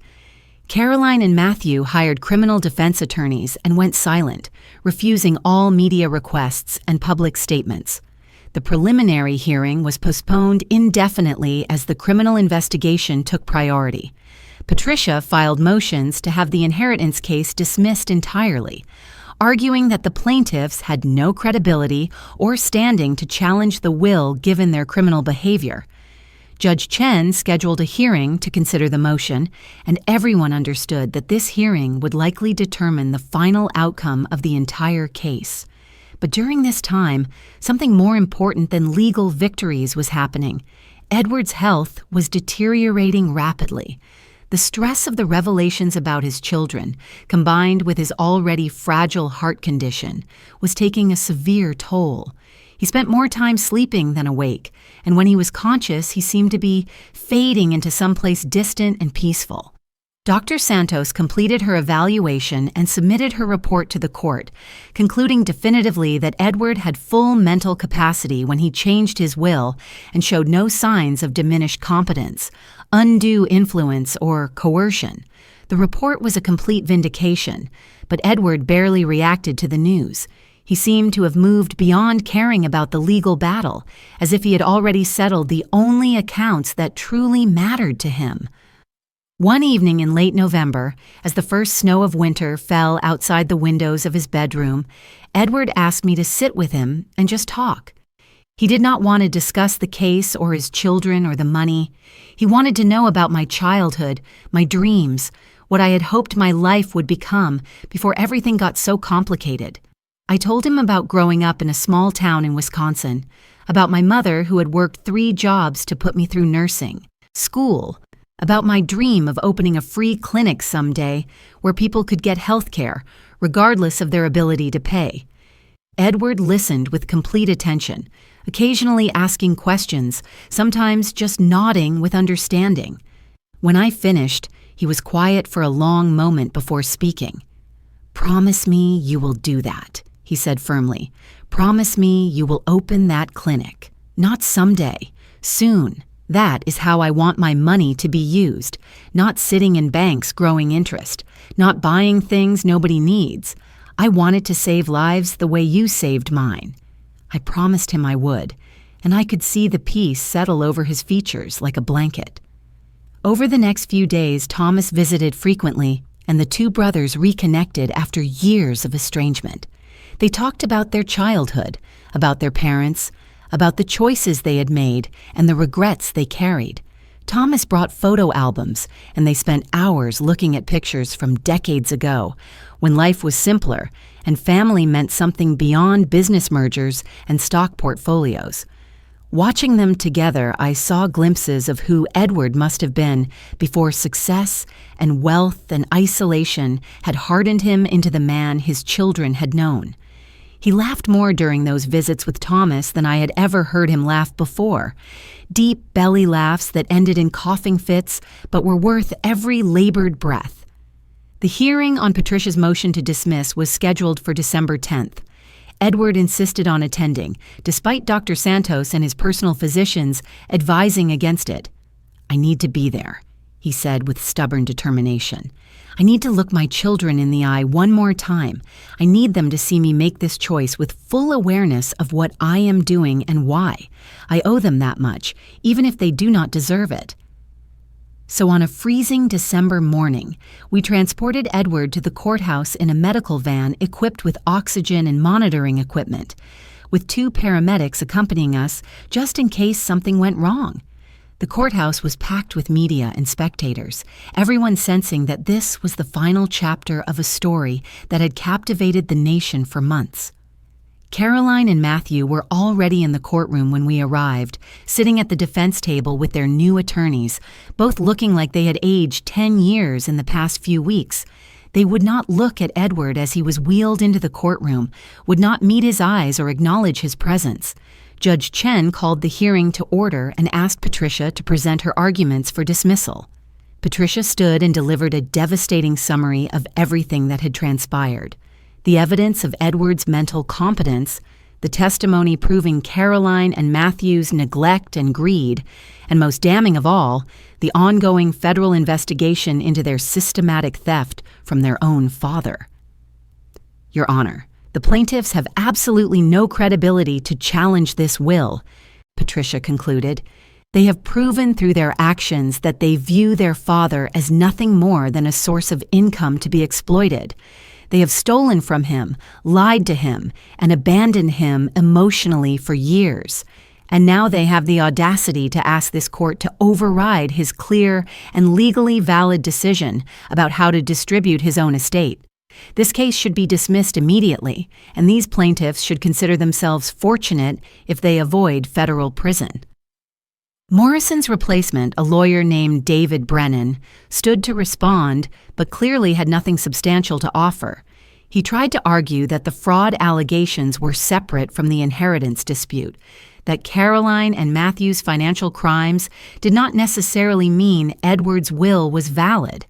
Caroline and Matthew hired criminal defense attorneys and went silent, refusing all media requests and public statements. The preliminary hearing was postponed indefinitely as the criminal investigation took priority. Patricia filed motions to have the inheritance case dismissed entirely, arguing that the plaintiffs had no credibility or standing to challenge the will given their criminal behavior. Judge Chen scheduled a hearing to consider the motion, and everyone understood that this hearing would likely determine the final outcome of the entire case. But during this time, something more important than legal victories was happening. Edward's health was deteriorating rapidly. The stress of the revelations about his children, combined with his already fragile heart condition, was taking a severe toll. He spent more time sleeping than awake, and when he was conscious, he seemed to be fading into someplace distant and peaceful. Dr. Santos completed her evaluation and submitted her report to the court, concluding definitively that Edward had full mental capacity when he changed his will and showed no signs of diminished competence, undue influence, or coercion. The report was a complete vindication, but Edward barely reacted to the news. He seemed to have moved beyond caring about the legal battle, as if he had already settled the only accounts that truly mattered to him. One evening in late November, as the first snow of winter fell outside the windows of his bedroom, Edward asked me to sit with him and just talk. He did not want to discuss the case or his children or the money. He wanted to know about my childhood, my dreams, what I had hoped my life would become before everything got so complicated. I told him about growing up in a small town in Wisconsin, about my mother who had worked 3 jobs to put me through nursing, school, about my dream of opening a free clinic someday where people could get health care, regardless of their ability to pay. Edward listened with complete attention, occasionally asking questions, sometimes just nodding with understanding. When I finished, he was quiet for a long moment before speaking. "Promise me you will do that," he said firmly. "Promise me you will open that clinic. Not someday, soon. That is how I want my money to be used, not sitting in banks growing interest, not buying things nobody needs. I wanted to save lives the way you saved mine." I promised him I would, and I could see the peace settle over his features like a blanket. Over the next few days, Thomas visited frequently, and the 2 brothers reconnected after years of estrangement. They talked about their childhood, about their parents, about the choices they had made and the regrets they carried. Thomas brought photo albums, and they spent hours looking at pictures from decades ago, when life was simpler and family meant something beyond business mergers and stock portfolios. Watching them together, I saw glimpses of who Edward must have been before success and wealth and isolation had hardened him into the man his children had known. He laughed more during those visits with Thomas than I had ever heard him laugh before. Deep belly laughs that ended in coughing fits, but were worth every labored breath. The hearing on Patricia's motion to dismiss was scheduled for December 10th. Edward insisted on attending, despite Dr. Santos and his personal physicians advising against it. "I need to be there," he said with stubborn determination. "I need to look my children in the eye one more time. I need them to see me make this choice with full awareness of what I am doing and why. I owe them that much, even if they do not deserve it." So on a freezing December morning, we transported Edward to the courthouse in a medical van equipped with oxygen and monitoring equipment, with 2 paramedics accompanying us just in case something went wrong. The courthouse was packed with media and spectators, everyone sensing that this was the final chapter of a story that had captivated the nation for months. Caroline and Matthew were already in the courtroom when we arrived, sitting at the defense table with their new attorneys, both looking like they had aged 10 years in the past few weeks. They would not look at Edward as he was wheeled into the courtroom, would not meet his eyes or acknowledge his presence. Judge Chen called the hearing to order and asked Patricia to present her arguments for dismissal. Patricia stood and delivered a devastating summary of everything that had transpired. The evidence of Edward's mental competence, the testimony proving Caroline and Matthew's neglect and greed, and most damning of all, the ongoing federal investigation into their systematic theft from their own father. "Your Honor, the plaintiffs have absolutely no credibility to challenge this will," Patricia concluded. "They have proven through their actions that they view their father as nothing more than a source of income to be exploited. They have stolen from him, lied to him, and abandoned him emotionally for years. And now they have the audacity to ask this court to override his clear and legally valid decision about how to distribute his own estate. This case should be dismissed immediately, and these plaintiffs should consider themselves fortunate if they avoid federal prison. Morrison's replacement, a lawyer named David Brennan, stood to respond, but clearly had nothing substantial to offer. He tried to argue that the fraud allegations were separate from the inheritance dispute, that Caroline and Matthew's financial crimes did not necessarily mean Edward's will was valid,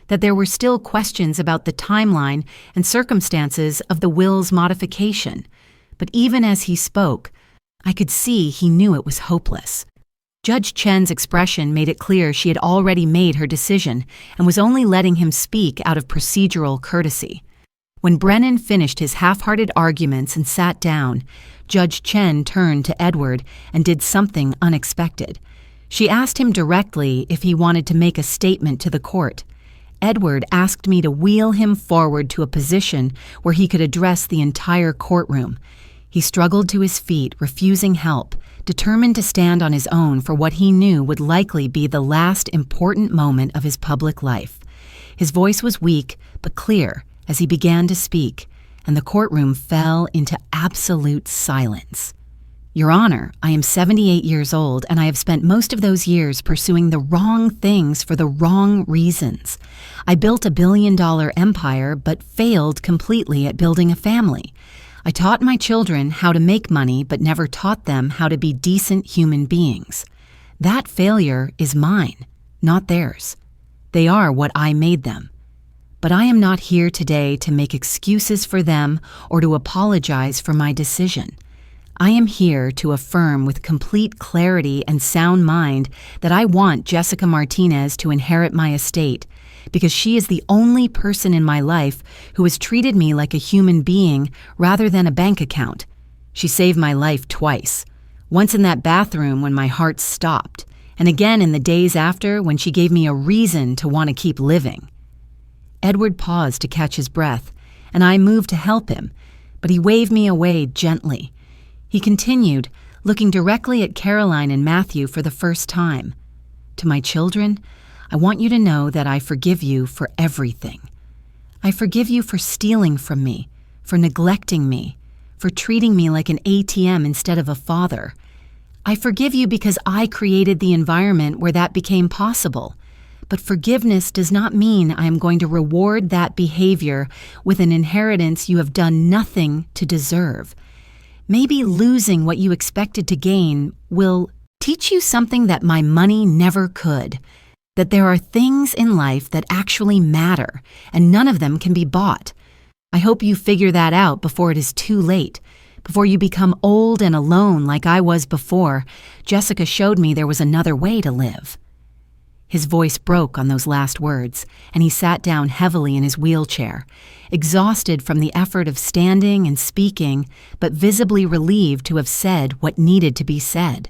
that there were still questions about the timeline and circumstances of the will's modification. But even as he spoke, I could see he knew it was hopeless. Judge Chen's expression made it clear she had already made her decision and was only letting him speak out of procedural courtesy. When Brennan finished his half-hearted arguments and sat down, Judge Chen turned to Edward and did something unexpected. She asked him directly if he wanted to make a statement to the court. Edward asked me to wheel him forward to a position where he could address the entire courtroom. He struggled to his feet, refusing help, determined to stand on his own for what he knew would likely be the last important moment of his public life. His voice was weak but clear as he began to speak, and the courtroom fell into absolute silence. Your Honor, I am 78 years old, and I have spent most of those years pursuing the wrong things for the wrong reasons. I built a billion-dollar empire but failed completely at building a family. I taught my children how to make money but never taught them how to be decent human beings. That failure is mine, not theirs. They are what I made them. But I am not here today to make excuses for them or to apologize for my decision. I am here to affirm with complete clarity and sound mind that I want Jessica Martinez to inherit my estate, because she is the only person in my life who has treated me like a human being rather than a bank account. She saved my life twice, once in that bathroom when my heart stopped, and again in the days after when she gave me a reason to want to keep living. Edward paused to catch his breath, and I moved to help him, but he waved me away gently. He continued, looking directly at Caroline and Matthew for the first time. To my children, I want you to know that I forgive you for everything. I forgive you for stealing from me, for neglecting me, for treating me like an ATM instead of a father. I forgive you because I created the environment where that became possible. But forgiveness does not mean I am going to reward that behavior with an inheritance you have done nothing to deserve. Maybe losing what you expected to gain will teach you something that my money never could. That there are things in life that actually matter, and none of them can be bought. I hope you figure that out before it is too late. Before you become old and alone like I was before, Jessica showed me there was another way to live. His voice broke on those last words, and he sat down heavily in his wheelchair, exhausted from the effort of standing and speaking, but visibly relieved to have said what needed to be said.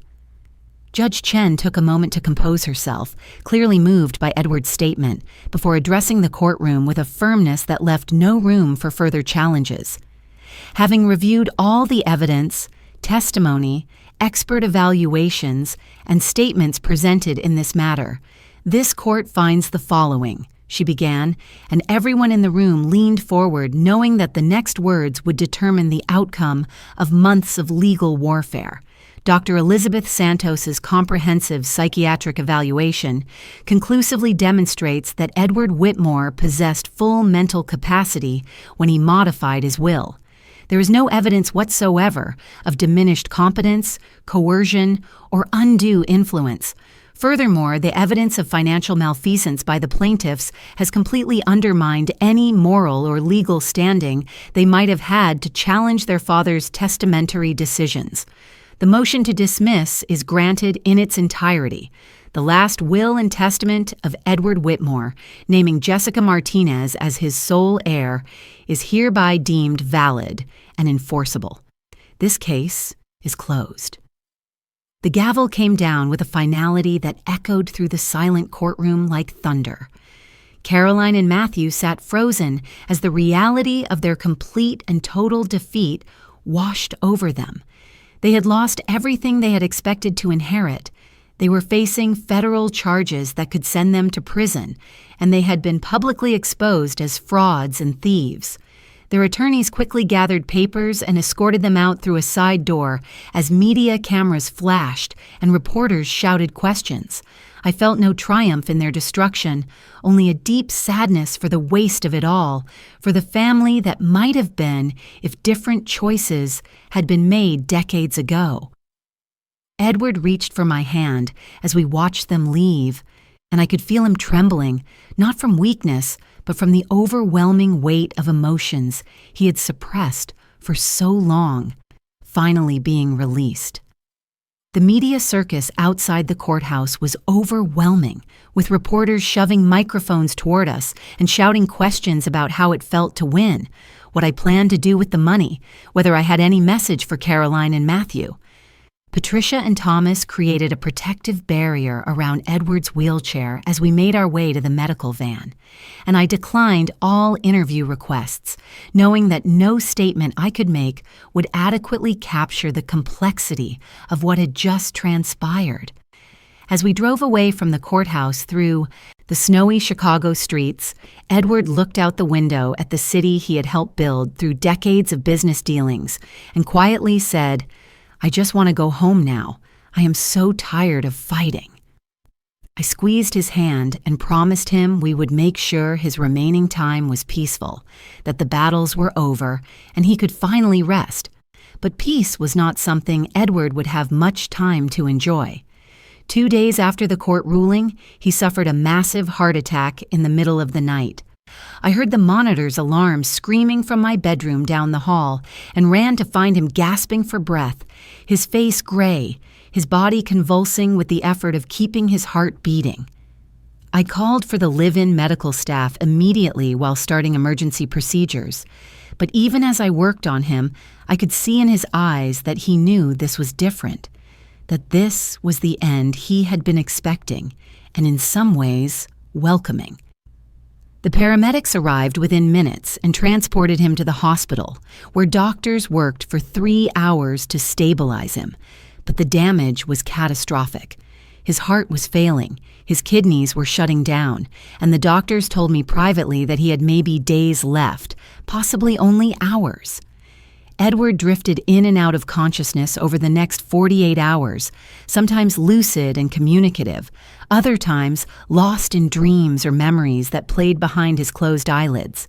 Judge Chen took a moment to compose herself, clearly moved by Edward's statement, before addressing the courtroom with a firmness that left no room for further challenges. Having reviewed all the evidence, testimony, expert evaluations, and statements presented in this matter, this court finds the following, she began, and everyone in the room leaned forward knowing that the next words would determine the outcome of months of legal warfare. Dr. Elizabeth Santos's comprehensive psychiatric evaluation conclusively demonstrates that Edward Whitmore possessed full mental capacity when he modified his will. There is no evidence whatsoever of diminished competence, coercion, or undue influence. Furthermore, the evidence of financial malfeasance by the plaintiffs has completely undermined any moral or legal standing they might have had to challenge their father's testamentary decisions. The motion to dismiss is granted in its entirety. The last will and testament of Edward Whitmore, naming Jessica Martinez as his sole heir, is hereby deemed valid and enforceable. This case is closed. The gavel came down with a finality that echoed through the silent courtroom like thunder. Caroline and Matthew sat frozen as the reality of their complete and total defeat washed over them. They had lost everything they had expected to inherit. They were facing federal charges that could send them to prison, and they had been publicly exposed as frauds and thieves. Their attorneys quickly gathered papers and escorted them out through a side door as media cameras flashed and reporters shouted questions. I felt no triumph in their destruction, only a deep sadness for the waste of it all, for the family that might have been if different choices had been made decades ago. Edward reached for my hand as we watched them leave, and I could feel him trembling, not from weakness, but from the overwhelming weight of emotions he had suppressed for so long, finally being released. The media circus outside the courthouse was overwhelming, with reporters shoving microphones toward us and shouting questions about how it felt to win, what I planned to do with the money, whether I had any message for Caroline and Matthew. Patricia and Thomas created a protective barrier around Edward's wheelchair as we made our way to the medical van, and I declined all interview requests, knowing that no statement I could make would adequately capture the complexity of what had just transpired. As we drove away from the courthouse through the snowy Chicago streets, Edward looked out the window at the city he had helped build through decades of business dealings and quietly said, "I just want to go home now. I am so tired of fighting." I squeezed his hand and promised him we would make sure his remaining time was peaceful, that the battles were over, and he could finally rest. But peace was not something Edward would have much time to enjoy. 2 days after the court ruling, he suffered a massive heart attack in the middle of the night. I heard the monitor's alarm screaming from my bedroom down the hall and ran to find him gasping for breath, his face gray, his body convulsing with the effort of keeping his heart beating. I called for the live-in medical staff immediately while starting emergency procedures, but even as I worked on him, I could see in his eyes that he knew this was different, that this was the end he had been expecting and in some ways welcoming. The paramedics arrived within minutes and transported him to the hospital, where doctors worked for 3 hours to stabilize him. But the damage was catastrophic. His heart was failing, his kidneys were shutting down, and the doctors told me privately that he had maybe days left, possibly only hours. Edward drifted in and out of consciousness over the next 48 hours, sometimes lucid and communicative, other times lost in dreams or memories that played behind his closed eyelids.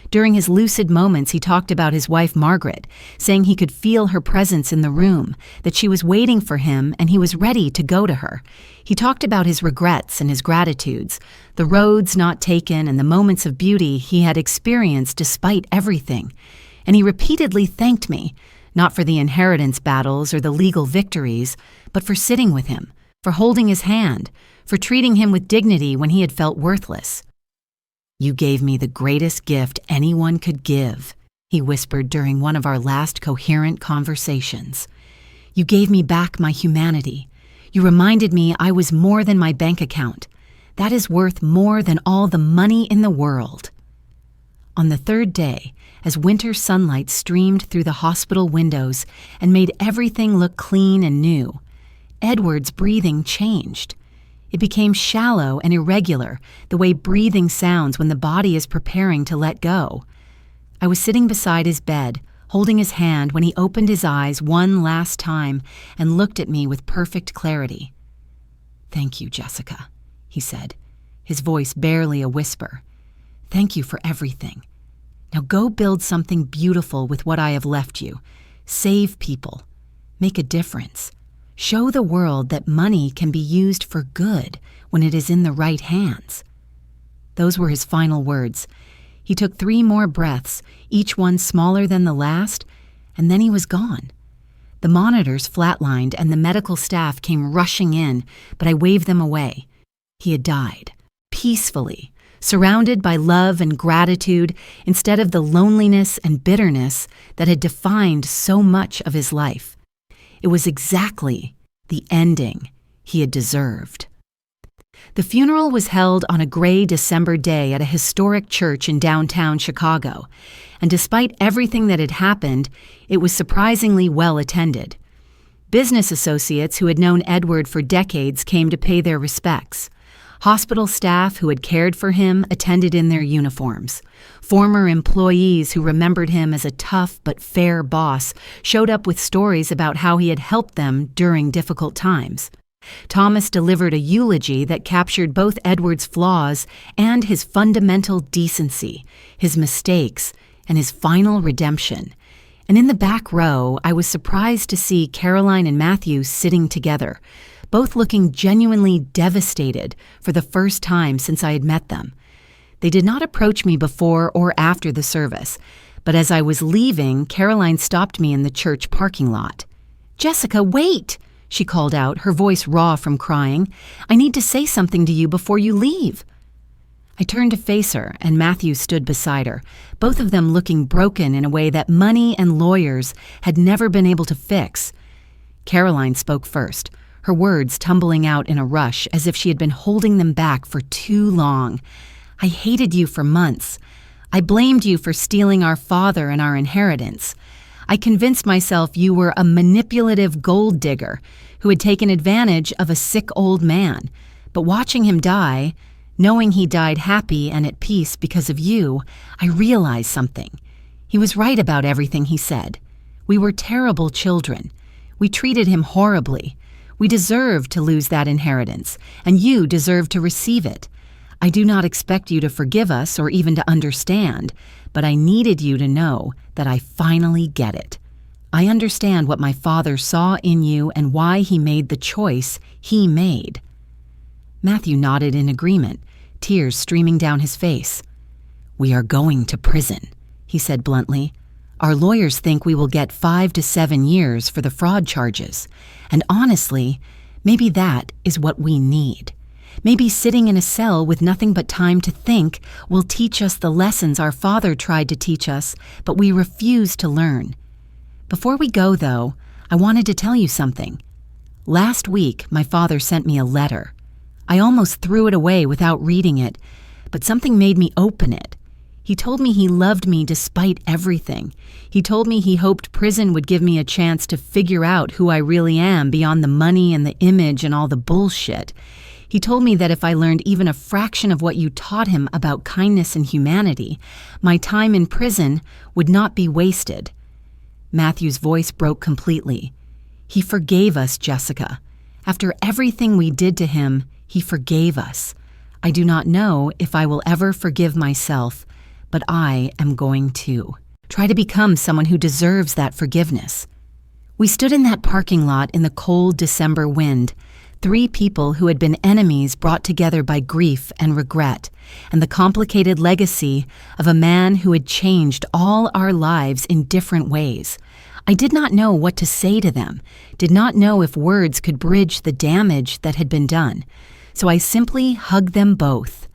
During his lucid moments, he talked about his wife Margaret, saying he could feel her presence in the room, that she was waiting for him and he was ready to go to her. He talked about his regrets and his gratitudes, the roads not taken and the moments of beauty he had experienced despite everything. And he repeatedly thanked me, not for the inheritance battles or the legal victories, but for sitting with him, for holding his hand, for treating him with dignity when he had felt worthless. "You gave me the greatest gift anyone could give," he whispered during one of our last coherent conversations. "You gave me back my humanity. You reminded me I was more than my bank account. That is worth more than all the money in the world." On the third day, as winter sunlight streamed through the hospital windows and made everything look clean and new, Edward's breathing changed. It became shallow and irregular, the way breathing sounds when the body is preparing to let go. I was sitting beside his bed, holding his hand when he opened his eyes one last time and looked at me with perfect clarity. "Thank you, Jessica," he said, his voice barely a whisper. "Thank you for everything. Now go build something beautiful with what I have left you. Save people. Make a difference. Show the world that money can be used for good when it is in the right hands." Those were his final words. He took 3 more breaths, each one smaller than the last, and then he was gone. The monitors flatlined and the medical staff came rushing in, but I waved them away. He had died, peacefully, surrounded by love and gratitude instead of the loneliness and bitterness that had defined so much of his life. It was exactly the ending he had deserved. The funeral was held on a gray December day at a historic church in downtown Chicago, and despite everything that had happened, it was surprisingly well attended. Business associates who had known Edward for decades came to pay their respects. Hospital staff who had cared for him attended in their uniforms. Former employees who remembered him as a tough but fair boss showed up with stories about how he had helped them during difficult times. Thomas delivered a eulogy that captured both Edward's flaws and his fundamental decency, his mistakes, and his final redemption. And in the back row, I was surprised to see Caroline and Matthew sitting together, both looking genuinely devastated for the first time since I had met them. They did not approach me before or after the service, but as I was leaving, Caroline stopped me in the church parking lot. "Jessica, wait!" she called out, her voice raw from crying. "I need to say something to you before you leave." I turned to face her, and Matthew stood beside her, both of them looking broken in a way that money and lawyers had never been able to fix. Caroline spoke first, her words tumbling out in a rush as if she had been holding them back for too long. "I hated you for months. I blamed you for stealing our father and our inheritance. I convinced myself you were a manipulative gold digger who had taken advantage of a sick old man. But watching him die, knowing he died happy and at peace because of you, I realized something. He was right about everything he said. We were terrible children. We treated him horribly. We deserved to lose that inheritance, and you deserved to receive it. I do not expect you to forgive us or even to understand, but I needed you to know that I finally get it. I understand what my father saw in you and why he made the choice he made." Matthew nodded in agreement, tears streaming down his face. "We are going to prison," he said bluntly. "Our lawyers think we will get 5 to 7 years for the fraud charges. And honestly, maybe that is what we need. Maybe sitting in a cell with nothing but time to think will teach us the lessons our father tried to teach us, but we refuse to learn. Before we go, though, I wanted to tell you something. Last week, my father sent me a letter. I almost threw it away without reading it, but something made me open it. He told me he loved me despite everything. He told me he hoped prison would give me a chance to figure out who I really am beyond the money and the image and all the bullshit. He told me that if I learned even a fraction of what you taught him about kindness and humanity, my time in prison would not be wasted." Matthew's voice broke completely. "He forgave us, Jessica. After everything we did to him, he forgave us. I do not know if I will ever forgive myself, but I am going to. Try to become someone who deserves that forgiveness." We stood in that parking lot in the cold December wind, 3 people who had been enemies brought together by grief and regret, and the complicated legacy of a man who had changed all our lives in different ways. I did not know what to say to them, did not know if words could bridge the damage that had been done, so I simply hugged them both.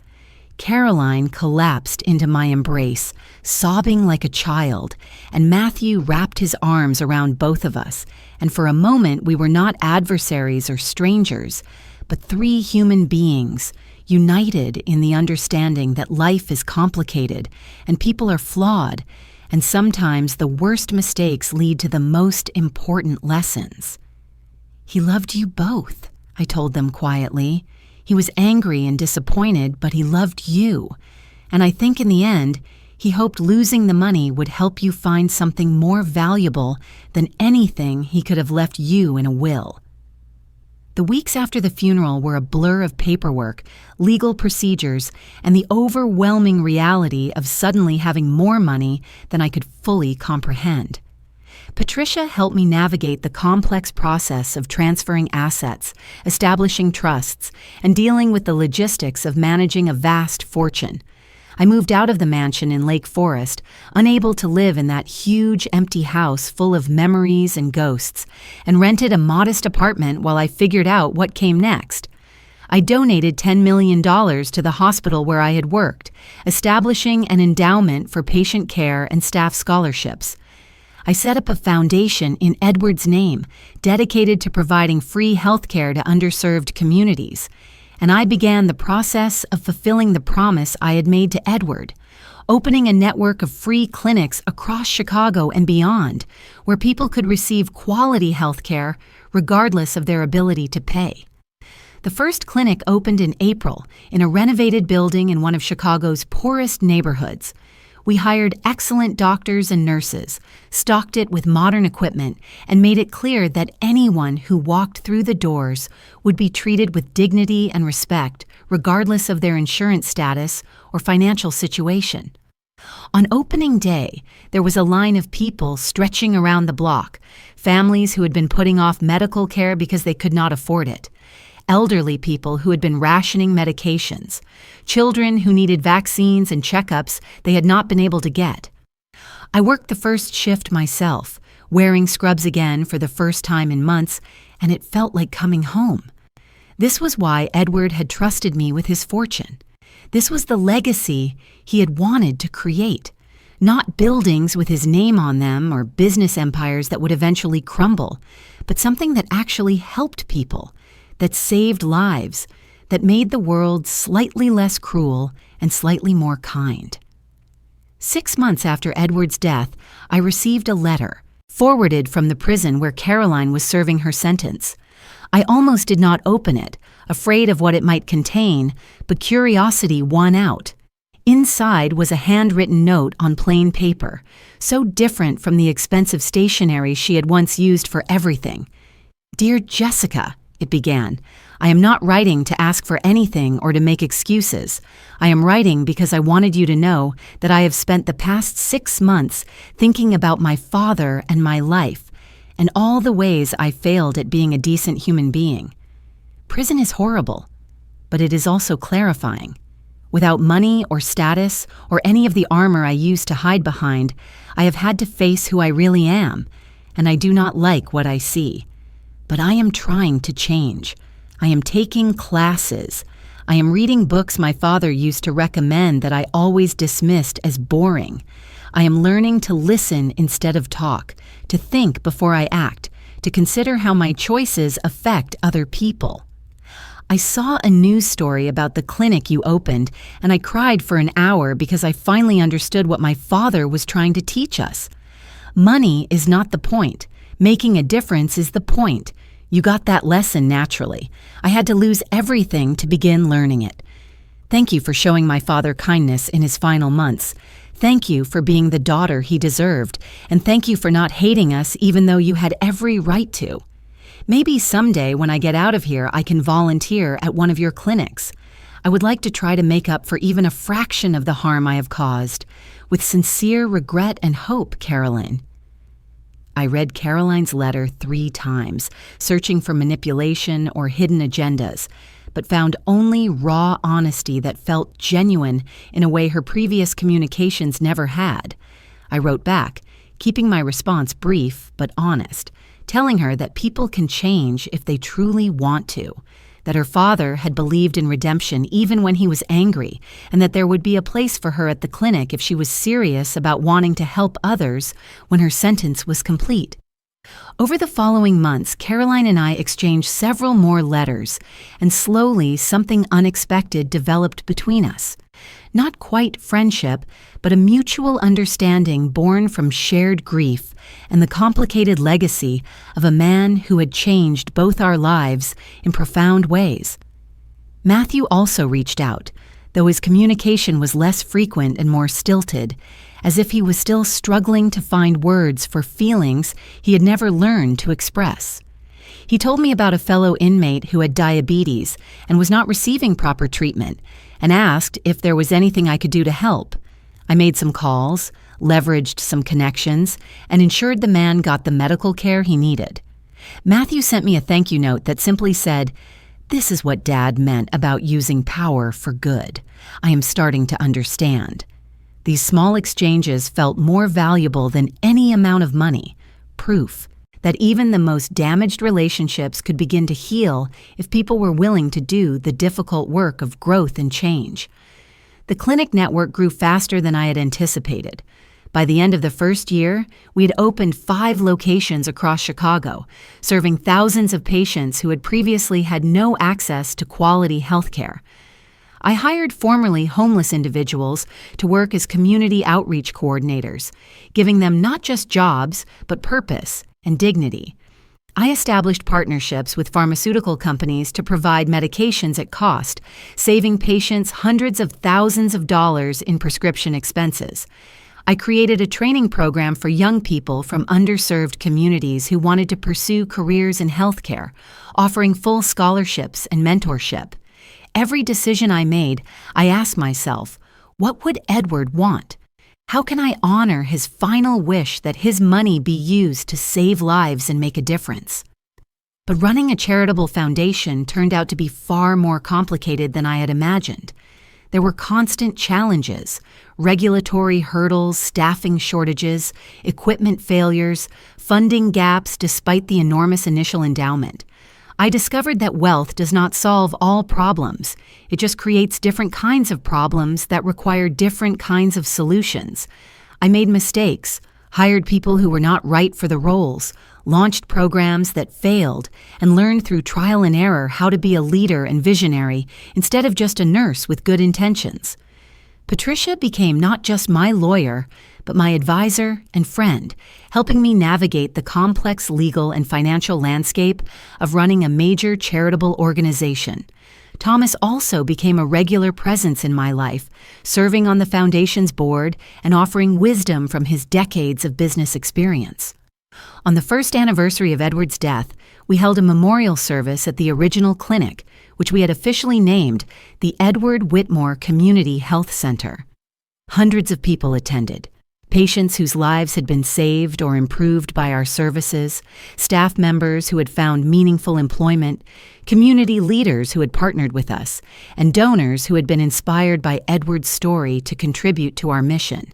Caroline collapsed into my embrace, sobbing like a child, and Matthew wrapped his arms around both of us, and for a moment we were not adversaries or strangers, but 3 human beings, united in the understanding that life is complicated and people are flawed, and sometimes the worst mistakes lead to the most important lessons. "He loved you both," I told them quietly. "He was angry and disappointed, but he loved you. And I think in the end, he hoped losing the money would help you find something more valuable than anything he could have left you in a will." The weeks after the funeral were a blur of paperwork, legal procedures, and the overwhelming reality of suddenly having more money than I could fully comprehend. Patricia helped me navigate the complex process of transferring assets, establishing trusts, and dealing with the logistics of managing a vast fortune. I moved out of the mansion in Lake Forest, unable to live in that huge empty house full of memories and ghosts, and rented a modest apartment while I figured out what came next. I donated $10 million to the hospital where I had worked, establishing an endowment for patient care and staff scholarships. I set up a foundation in Edward's name, dedicated to providing free health care to underserved communities. and I began the process of fulfilling the promise I had made to Edward, opening a network of free clinics across Chicago and beyond, where people could receive quality health care regardless of their ability to pay. The first clinic opened in April in a renovated building in one of Chicago's poorest neighborhoods. We hired excellent doctors and nurses, stocked it with modern equipment, and made it clear that anyone who walked through the doors would be treated with dignity and respect, regardless of their insurance status or financial situation. On opening day, there was a line of people stretching around the block, families who had been putting off medical care because they could not afford it, elderly people who had been rationing medications, children who needed vaccines and checkups they had not been able to get. I worked the first shift myself, wearing scrubs again for the first time in months, and it felt like coming home. This was why Edward had trusted me with his fortune. This was the legacy he had wanted to create, not buildings with his name on them or business empires that would eventually crumble, but something that actually helped people, that saved lives, that made the world slightly less cruel and slightly more kind. 6 months after Edward's death, I received a letter, forwarded from the prison where Caroline was serving her sentence. I almost did not open it, afraid of what it might contain, but curiosity won out. Inside was a handwritten note on plain paper, so different from the expensive stationery she had once used for everything. "Dear Jessica," it began, "I am not writing to ask for anything or to make excuses. I am writing because I wanted you to know that I have spent the past 6 months thinking about my father and my life, and all the ways I failed at being a decent human being. Prison is horrible, but it is also clarifying. Without money or status or any of the armor I used to hide behind, I have had to face who I really am, and I do not like what I see. But I am trying to change. I am taking classes. I am reading books my father used to recommend that I always dismissed as boring. I am learning to listen instead of talk, to think before I act, to consider how my choices affect other people. I saw a news story about the clinic you opened, and I cried for an hour because I finally understood what my father was trying to teach us. Money is not the point. Making a difference is the point. You got that lesson naturally. I had to lose everything to begin learning it. Thank you for showing my father kindness in his final months. Thank you for being the daughter he deserved, and thank you for not hating us even though you had every right to. Maybe someday when I get out of here I can volunteer at one of your clinics. I would like to try to make up for even a fraction of the harm I have caused. With sincere regret and hope, Caroline." I read Caroline's letter 3 times, searching for manipulation or hidden agendas, but found only raw honesty that felt genuine in a way her previous communications never had. I wrote back, keeping my response brief but honest, telling her that people can change if they truly want to, that her father had believed in redemption even when he was angry, and that there would be a place for her at the clinic if she was serious about wanting to help others when her sentence was complete. Over the following months, Caroline and I exchanged several more letters, and slowly something unexpected developed between us. Not quite friendship, but a mutual understanding born from shared grief and the complicated legacy of a man who had changed both our lives in profound ways. Matthew also reached out, though his communication was less frequent and more stilted, as if he was still struggling to find words for feelings he had never learned to express. He told me about a fellow inmate who had diabetes and was not receiving proper treatment, and asked if there was anything I could do to help. I made some calls, leveraged some connections, and ensured the man got the medical care he needed. Matthew sent me a thank you note that simply said, "This is what Dad meant about using power for good. I am starting to understand." These small exchanges felt more valuable than any amount of money, proof that even the most damaged relationships could begin to heal if people were willing to do the difficult work of growth and change. The clinic network grew faster than I had anticipated. By the end of the first year, we had opened 5 locations across Chicago, serving thousands of patients who had previously had no access to quality health care. I hired formerly homeless individuals to work as community outreach coordinators, giving them not just jobs, but purpose and dignity. I established partnerships with pharmaceutical companies to provide medications at cost, saving patients hundreds of thousands of dollars in prescription expenses. I created a training program for young people from underserved communities who wanted to pursue careers in healthcare, offering full scholarships and mentorship. Every decision I made, I asked myself, what would Edward want? How can I honor his final wish that his money be used to save lives and make a difference? But running a charitable foundation turned out to be far more complicated than I had imagined. There were constant challenges, regulatory hurdles, staffing shortages, equipment failures, funding gaps despite the enormous initial endowment. I discovered that wealth does not solve all problems. It just creates different kinds of problems that require different kinds of solutions. I made mistakes, hired people who were not right for the roles, launched programs that failed, and learned through trial and error how to be a leader and visionary instead of just a nurse with good intentions. Patricia became not just my lawyer, but my advisor and friend, helping me navigate the complex legal and financial landscape of running a major charitable organization. Thomas also became a regular presence in my life, serving on the foundation's board and offering wisdom from his decades of business experience. On the first anniversary of Edward's death, we held a memorial service at the original clinic, which we had officially named the Edward Whitmore Community Health Center. Hundreds of people attended. Patients whose lives had been saved or improved by our services, staff members who had found meaningful employment, community leaders who had partnered with us, and donors who had been inspired by Edward's story to contribute to our mission.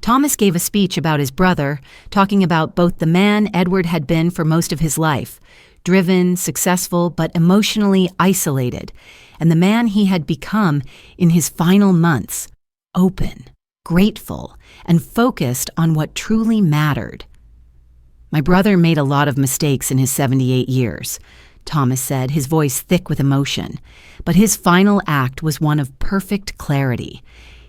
Thomas gave a speech about his brother, talking about both the man Edward had been for most of his life, driven, successful, but emotionally isolated, and the man he had become in his final months, open, grateful, and focused on what truly mattered. My brother made a lot of mistakes in his 78 years, Thomas said, his voice thick with emotion, but his final act was one of perfect clarity.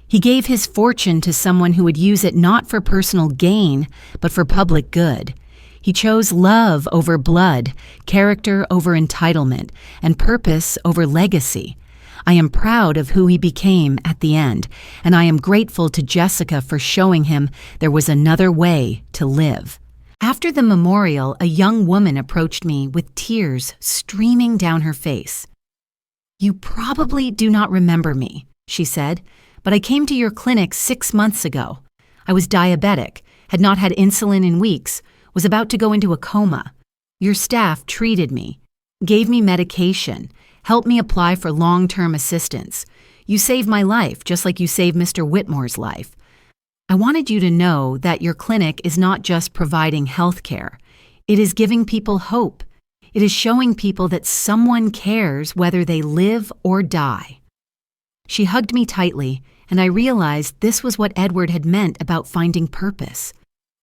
He gave his fortune to someone who would use it not for personal gain, but for public good. He chose love over blood, character over entitlement, and purpose over legacy. I am proud of who he became at the end, and I am grateful to Jessica for showing him there was another way to live. After the memorial, a young woman approached me with tears streaming down her face. "You probably do not remember me," she said, "but I came to your clinic 6 months ago. I was diabetic, had not had insulin in weeks, was about to go into a coma. Your staff treated me, gave me medication, helped me apply for long-term assistance. You saved my life, just like you saved Mr. Whitmore's life. I wanted you to know that your clinic is not just providing health care. It is giving people hope. It is showing people that someone cares whether they live or die." She hugged me tightly, and I realized this was what Edward had meant about finding purpose.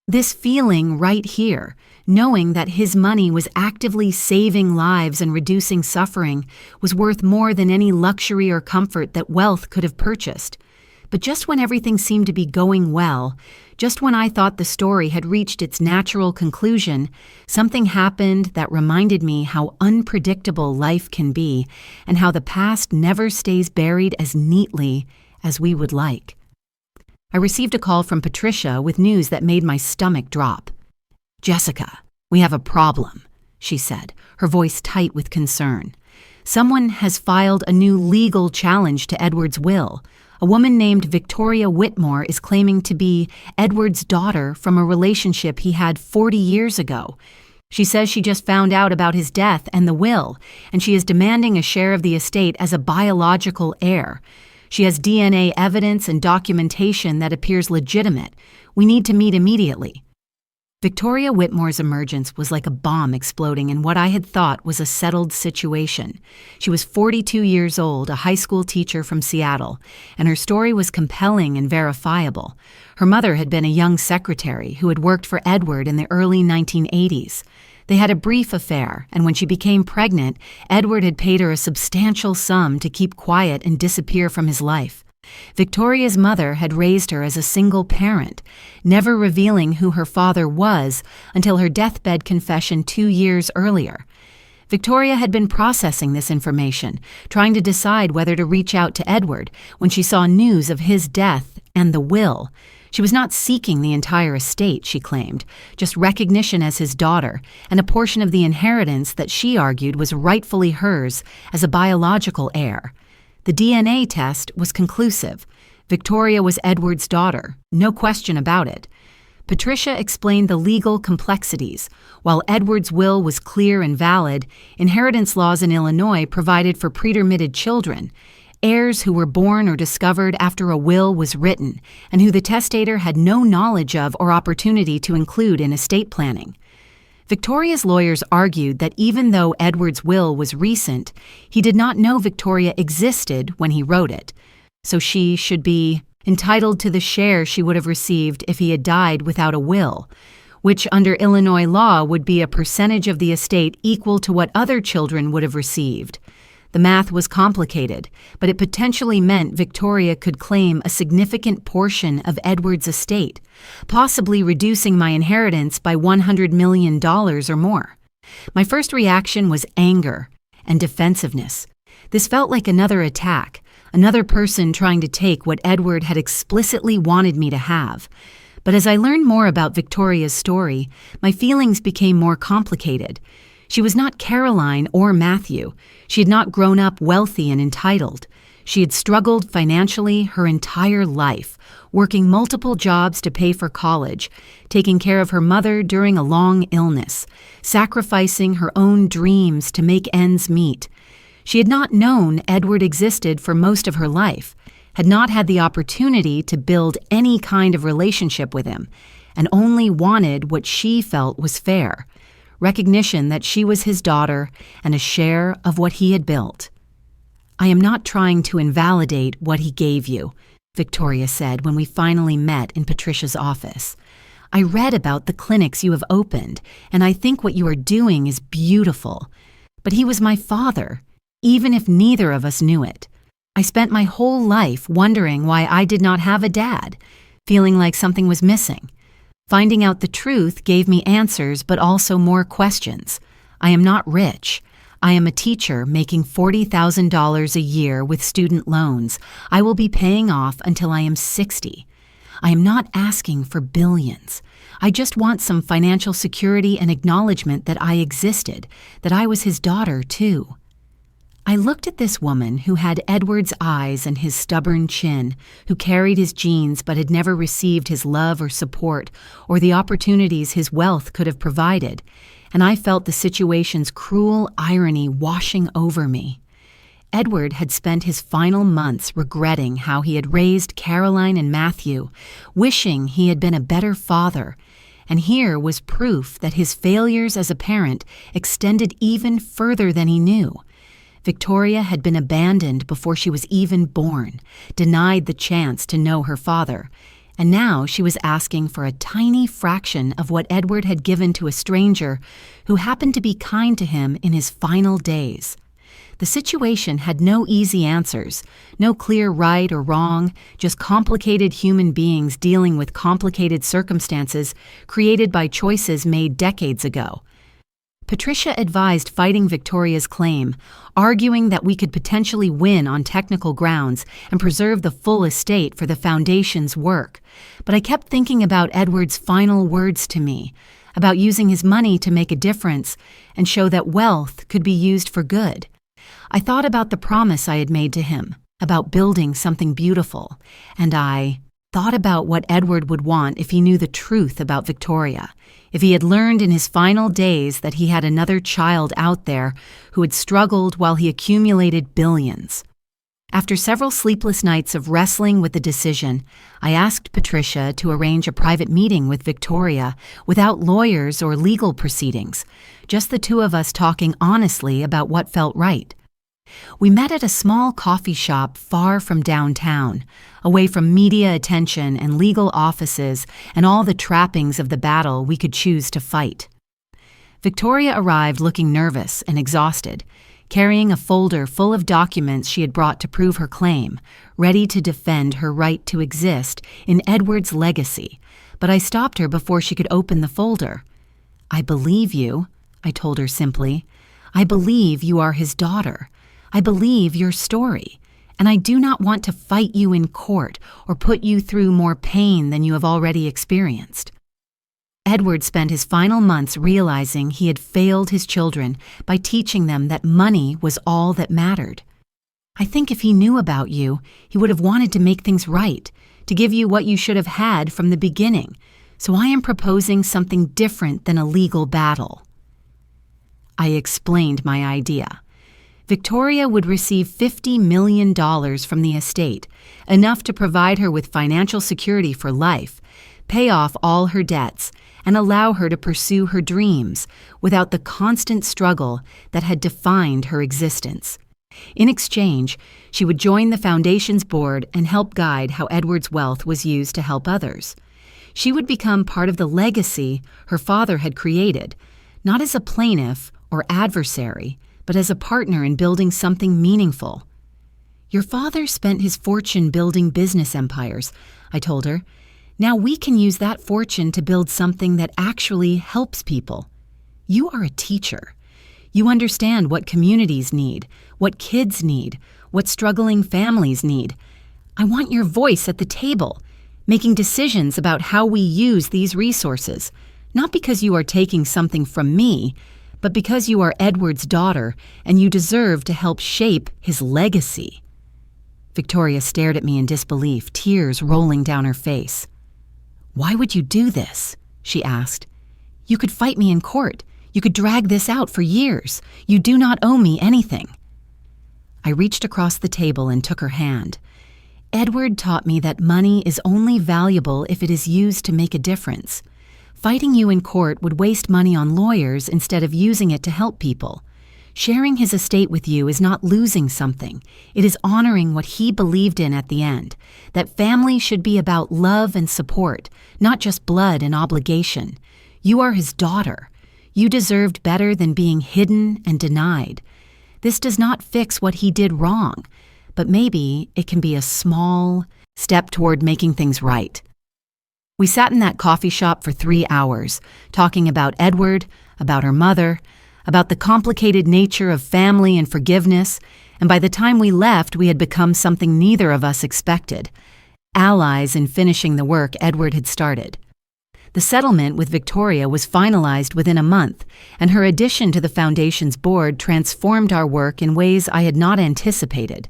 This feeling right here, knowing that his money was actively saving lives and reducing suffering, was worth more than any luxury or comfort that wealth could have purchased. But just when everything seemed to be going well, just when I thought the story had reached its natural conclusion, something happened that reminded me how unpredictable life can be and how the past never stays buried as neatly as we would like. I received a call from Patricia with news that made my stomach drop. "Jessica, we have a problem," she said, her voice tight with concern. "Someone has filed a new legal challenge to Edward's will. A woman named Victoria Whitmore is claiming to be Edward's daughter from a relationship he had 40 years ago. She says she just found out about his death and the will, and she is demanding a share of the estate as a biological heir. She has DNA evidence and documentation that appears legitimate. We need to meet immediately." Victoria Whitmore's emergence was like a bomb exploding in what I had thought was a settled situation. She was 42 years old, a high school teacher from Seattle, and her story was compelling and verifiable. Her mother had been a young secretary who had worked for Edward in the early 1980s. They had a brief affair, and when she became pregnant, Edward had paid her a substantial sum to keep quiet and disappear from his life. Victoria's mother had raised her as a single parent, never revealing who her father was until her deathbed confession 2 years earlier. Victoria had been processing this information, trying to decide whether to reach out to Edward when she saw news of his death and the will. She was not seeking the entire estate, she claimed, just recognition as his daughter and a portion of the inheritance that she argued was rightfully hers as a biological heir. The DNA test was conclusive. Victoria was Edward's daughter, no question about it. Patricia explained the legal complexities. While Edward's will was clear and valid, inheritance laws in Illinois provided for pretermitted children, heirs who were born or discovered after a will was written, and who the testator had no knowledge of or opportunity to include in estate planning. Victoria's lawyers argued that even though Edward's will was recent, he did not know Victoria existed when he wrote it, so she should be entitled to the share she would have received if he had died without a will, which under Illinois law would be a percentage of the estate equal to what other children would have received. The math was complicated, but it potentially meant Victoria could claim a significant portion of Edward's estate, possibly reducing my inheritance by $100 million or more. My first reaction was anger and defensiveness. This felt like another attack, another person trying to take what Edward had explicitly wanted me to have. But as I learned more about Victoria's story, my feelings became more complicated. She was not Caroline or Matthew. She had not grown up wealthy and entitled. She had struggled financially her entire life, working multiple jobs to pay for college, taking care of her mother during a long illness, sacrificing her own dreams to make ends meet. She had not known Edward existed for most of her life, had not had the opportunity to build any kind of relationship with him, and only wanted what she felt was fair. Recognition that she was his daughter and a share of what he had built. "I am not trying to invalidate what he gave you," Victoria said when we finally met in Patricia's office. "I read about the clinics you have opened, and I think what you are doing is beautiful. But he was my father, even if neither of us knew it. I spent my whole life wondering why I did not have a dad, feeling like something was missing. Finding out the truth gave me answers but also more questions. I am not rich. I am a teacher making $40,000 a year with student loans I will be paying off until I am 60. I am not asking for billions. I just want some financial security and acknowledgement that I existed, that I was his daughter too." I looked at this woman who had Edward's eyes and his stubborn chin, who carried his genes but had never received his love or support or the opportunities his wealth could have provided, and I felt the situation's cruel irony washing over me. Edward had spent his final months regretting how he had raised Caroline and Matthew, wishing he had been a better father, and here was proof that his failures as a parent extended even further than he knew. Victoria had been abandoned before she was even born, denied the chance to know her father, and now she was asking for a tiny fraction of what Edward had given to a stranger who happened to be kind to him in his final days. The situation had no easy answers, no clear right or wrong, just complicated human beings dealing with complicated circumstances created by choices made decades ago. Patricia advised fighting Victoria's claim, arguing that we could potentially win on technical grounds and preserve the full estate for the foundation's work. But I kept thinking about Edward's final words to me, about using his money to make a difference and show that wealth could be used for good. I thought about the promise I had made to him, about building something beautiful, and I thought about what Edward would want if he knew the truth about Victoria, if he had learned in his final days that he had another child out there who had struggled while he accumulated billions. After several sleepless nights of wrestling with the decision, I asked Patricia to arrange a private meeting with Victoria without lawyers or legal proceedings, just the two of us talking honestly about what felt right. We met at a small coffee shop far from downtown, away from media attention and legal offices and all the trappings of the battle we could choose to fight. Victoria arrived looking nervous and exhausted, carrying a folder full of documents she had brought to prove her claim, ready to defend her right to exist in Edward's legacy. But I stopped her before she could open the folder. "I believe you," I told her simply. "I believe you are his daughter. I believe your story, and I do not want to fight you in court or put you through more pain than you have already experienced." Edward spent his final months realizing he had failed his children by teaching them that money was all that mattered. I think if he knew about you, he would have wanted to make things right, to give you what you should have had from the beginning, so I am proposing something different than a legal battle. I explained my idea. Victoria would receive $50 million from the estate, enough to provide her with financial security for life, pay off all her debts, and allow her to pursue her dreams without the constant struggle that had defined her existence. In exchange, she would join the foundation's board and help guide how Edward's wealth was used to help others. She would become part of the legacy her father had created, not as a plaintiff or adversary, but as a partner in building something meaningful. "Your father spent his fortune building business empires," I told her. "Now we can use that fortune to build something that actually helps people. You are a teacher. You understand what communities need, what kids need, what struggling families need. I want your voice at the table, making decisions about how we use these resources, not because you are taking something from me, but because you are Edward's daughter and you deserve to help shape his legacy." Victoria stared at me in disbelief, tears rolling down her face. "Why would you do this?" she asked. "You could fight me in court. You could drag this out for years. You do not owe me anything." I reached across the table and took her hand. "Edward taught me that money is only valuable if it is used to make a difference. Fighting you in court would waste money on lawyers instead of using it to help people. Sharing his estate with you is not losing something. It is honoring what he believed in at the end, that family should be about love and support, not just blood and obligation. You are his daughter. You deserved better than being hidden and denied. This does not fix what he did wrong, but maybe it can be a small step toward making things right." We sat in that coffee shop for 3 hours, talking about Edward, about her mother, about the complicated nature of family and forgiveness, and by the time we left, we had become something neither of us expected, allies in finishing the work Edward had started. The settlement with Victoria was finalized within a month, and her addition to the Foundation's board transformed our work in ways I had not anticipated.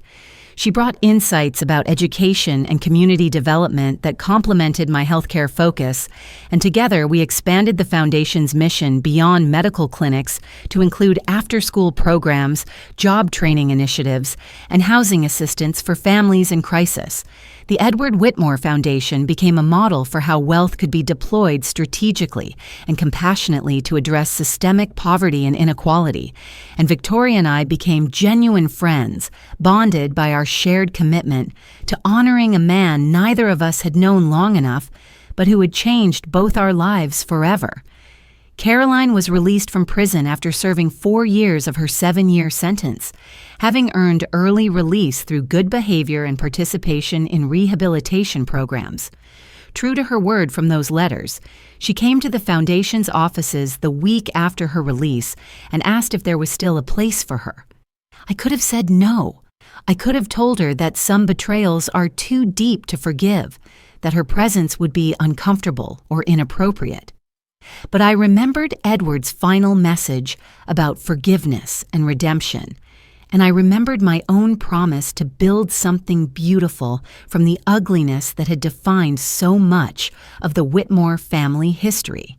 She brought insights about education and community development that complemented my healthcare focus, and together we expanded the Foundation's mission beyond medical clinics to include after-school programs, job training initiatives, and housing assistance for families in crisis. The Edward Whitmore Foundation became a model for how wealth could be deployed strategically and compassionately to address systemic poverty and inequality, and Victoria and I became genuine friends, bonded by our shared commitment to honoring a man neither of us had known long enough, but who had changed both our lives forever. Caroline was released from prison after serving 4 years of her 7-year sentence, having earned early release through good behavior and participation in rehabilitation programs. True to her word from those letters, she came to the Foundation's offices the week after her release and asked if there was still a place for her. I could have said no. I could have told her that some betrayals are too deep to forgive, that her presence would be uncomfortable or inappropriate. But I remembered Edward's final message about forgiveness and redemption, and I remembered my own promise to build something beautiful from the ugliness that had defined so much of the Whitmore family history.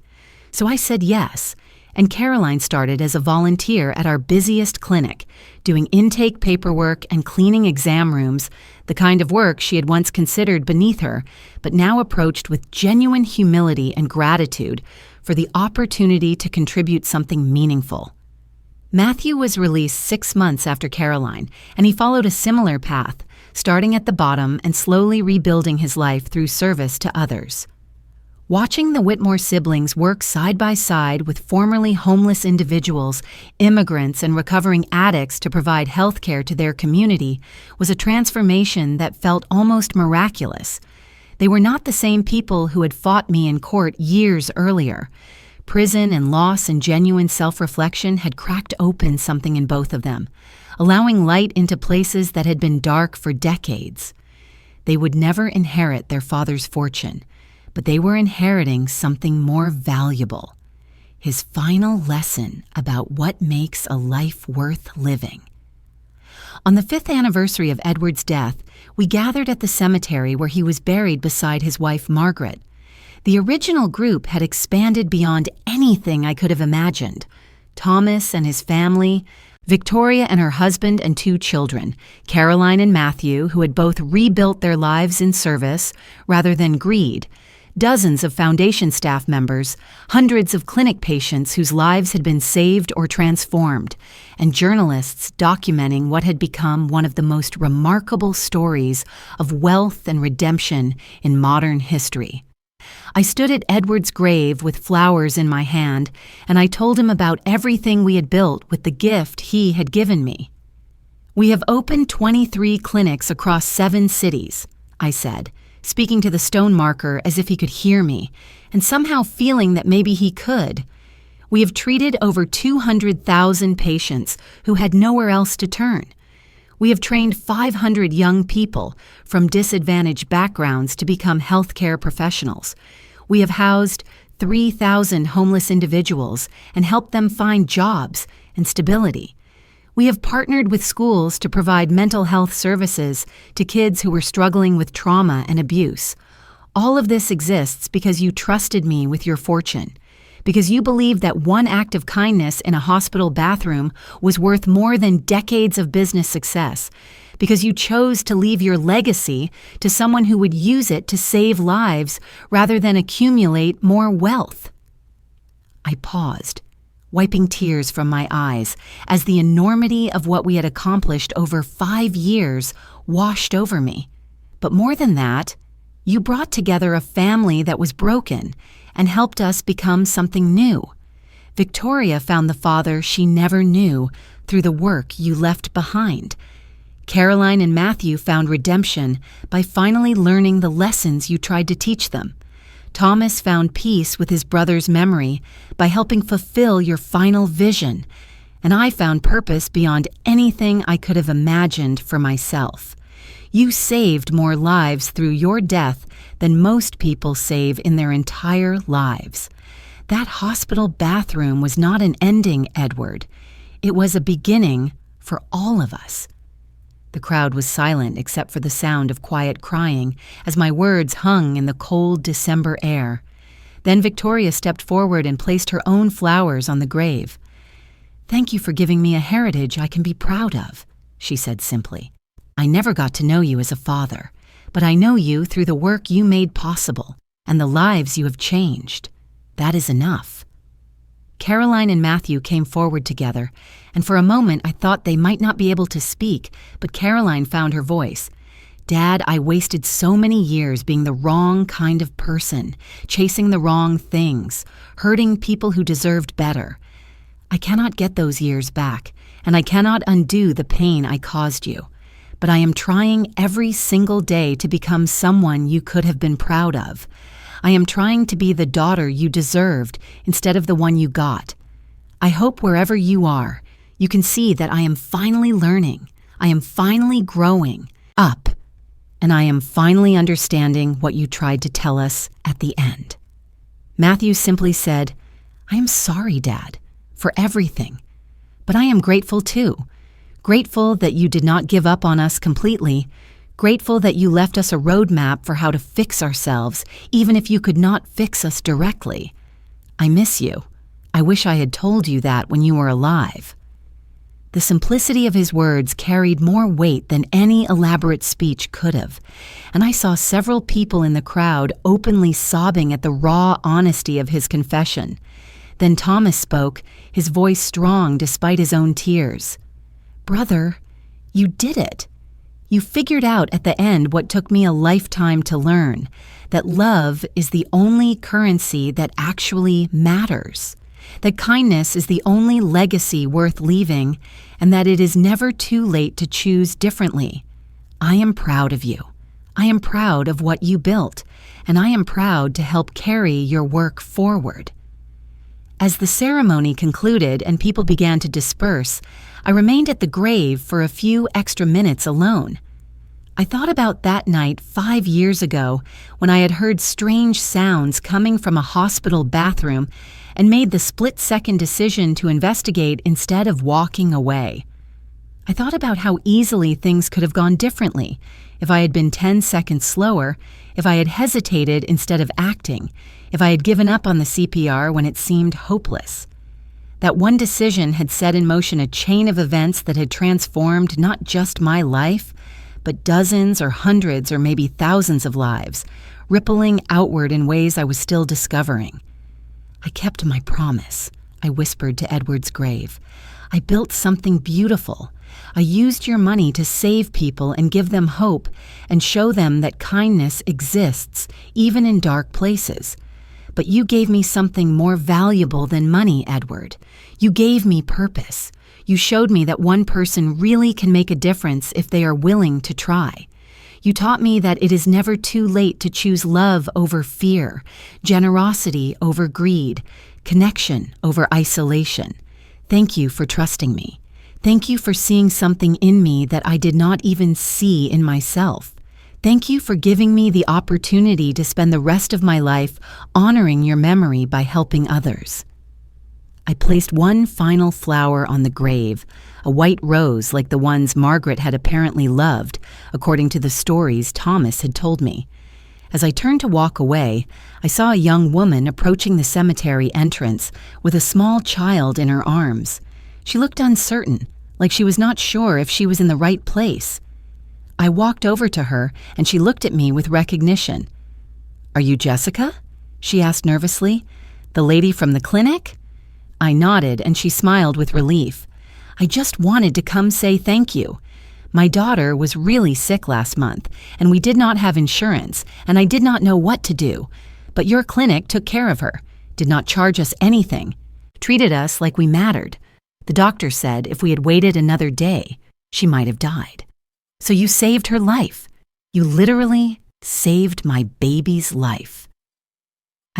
So I said yes, and Caroline started as a volunteer at our busiest clinic, doing intake paperwork and cleaning exam rooms, the kind of work she had once considered beneath her, but now approached with genuine humility and gratitude for the opportunity to contribute something meaningful. Matthew was released 6 months after Caroline, and he followed a similar path, starting at the bottom and slowly rebuilding his life through service to others. Watching the Whitmore siblings work side by side with formerly homeless individuals, immigrants, and recovering addicts to provide health care to their community was a transformation that felt almost miraculous. They were not the same people who had fought me in court years earlier. Prison and loss and genuine self-reflection had cracked open something in both of them, allowing light into places that had been dark for decades. They would never inherit their father's fortune, but they were inheriting something more valuable: his final lesson about what makes a life worth living. On the 5th anniversary of Edward's death, we gathered at the cemetery where he was buried beside his wife Margaret. The original group had expanded beyond anything I could have imagined. Thomas and his family, Victoria and her husband and 2 children, Caroline and Matthew, who had both rebuilt their lives in service rather than greed, dozens of foundation staff members, hundreds of clinic patients whose lives had been saved or transformed, and journalists documenting what had become one of the most remarkable stories of wealth and redemption in modern history. I stood at Edward's grave with flowers in my hand, and I told him about everything we had built with the gift he had given me. "We have opened 23 clinics across 7 cities, I said, speaking to the stone marker as if he could hear me, and somehow feeling that maybe he could. We have treated over 200,000 patients who had nowhere else to turn. We have trained 500 young people from disadvantaged backgrounds to become healthcare professionals. We have housed 3,000 homeless individuals and helped them find jobs and stability. We have partnered with schools to provide mental health services to kids who were struggling with trauma and abuse. All of this exists because you trusted me with your fortune, because you believed that one act of kindness in a hospital bathroom was worth more than decades of business success, because you chose to leave your legacy to someone who would use it to save lives rather than accumulate more wealth." I paused, wiping tears from my eyes as the enormity of what we had accomplished over 5 years washed over me. But more than that, you brought together a family that was broken and helped us become something new. Victoria found the father she never knew through the work you left behind. Caroline and Matthew found redemption by finally learning the lessons you tried to teach them. Thomas found peace with his brother's memory by helping fulfill your final vision, and I found purpose beyond anything I could have imagined for myself. You saved more lives through your death than most people save in their entire lives. That hospital bathroom was not an ending, Edward. It was a beginning for all of us. The crowd was silent except for the sound of quiet crying as my words hung in the cold December air. Then Victoria stepped forward and placed her own flowers on the grave. "Thank you for giving me a heritage I can be proud of," she said simply. "I never got to know you as a father, but I know you through the work you made possible and the lives you have changed. That is enough." Caroline and Matthew came forward together, and for a moment I thought they might not be able to speak, but Caroline found her voice. "Dad, I wasted so many years being the wrong kind of person, chasing the wrong things, hurting people who deserved better. I cannot get those years back, and I cannot undo the pain I caused you. But I am trying every single day to become someone you could have been proud of. I am trying to be the daughter you deserved instead of the one you got. I hope wherever you are, you can see that I am finally learning, I am finally growing up, and I am finally understanding what you tried to tell us at the end." Matthew simply said, "I am sorry, Dad, for everything. But I am grateful too. Grateful that you did not give up on us completely. Grateful that you left us a roadmap for how to fix ourselves, even if you could not fix us directly. I miss you. I wish I had told you that when you were alive." The simplicity of his words carried more weight than any elaborate speech could have, and I saw several people in the crowd openly sobbing at the raw honesty of his confession. Then Thomas spoke, his voice strong despite his own tears. "Brother, you did it. You figured out at the end what took me a lifetime to learn, that love is the only currency that actually matters, that kindness is the only legacy worth leaving, and that it is never too late to choose differently. I am proud of you. I am proud of what you built, and I am proud to help carry your work forward." As the ceremony concluded and people began to disperse, I remained at the grave for a few extra minutes alone. I thought about that night 5 years ago when I had heard strange sounds coming from a hospital bathroom and made the split-second decision to investigate instead of walking away. I thought about how easily things could have gone differently if I had been 10 seconds slower, if I had hesitated instead of acting, if I had given up on the CPR when it seemed hopeless. That one decision had set in motion a chain of events that had transformed not just my life, but dozens or hundreds or maybe thousands of lives, rippling outward in ways I was still discovering. "I kept my promise," I whispered to Edward's grave. "I built something beautiful. I used your money to save people and give them hope and show them that kindness exists even in dark places. But you gave me something more valuable than money, Edward. You gave me purpose. You showed me that one person really can make a difference if they are willing to try. You taught me that it is never too late to choose love over fear, generosity over greed, connection over isolation. Thank you for trusting me. Thank you for seeing something in me that I did not even see in myself. Thank you for giving me the opportunity to spend the rest of my life honoring your memory by helping others." I placed one final flower on the grave, a white rose like the ones Margaret had apparently loved, according to the stories Thomas had told me. As I turned to walk away, I saw a young woman approaching the cemetery entrance with a small child in her arms. She looked uncertain, like she was not sure if she was in the right place. I walked over to her, and she looked at me with recognition. "Are you Jessica?" she asked nervously. "The lady from the clinic?" I nodded, and she smiled with relief. "I just wanted to come say thank you. My daughter was really sick last month, and we did not have insurance, and I did not know what to do. But your clinic took care of her, did not charge us anything, treated us like we mattered. The doctor said if we had waited another day, she might have died. So you saved her life. You literally saved my baby's life."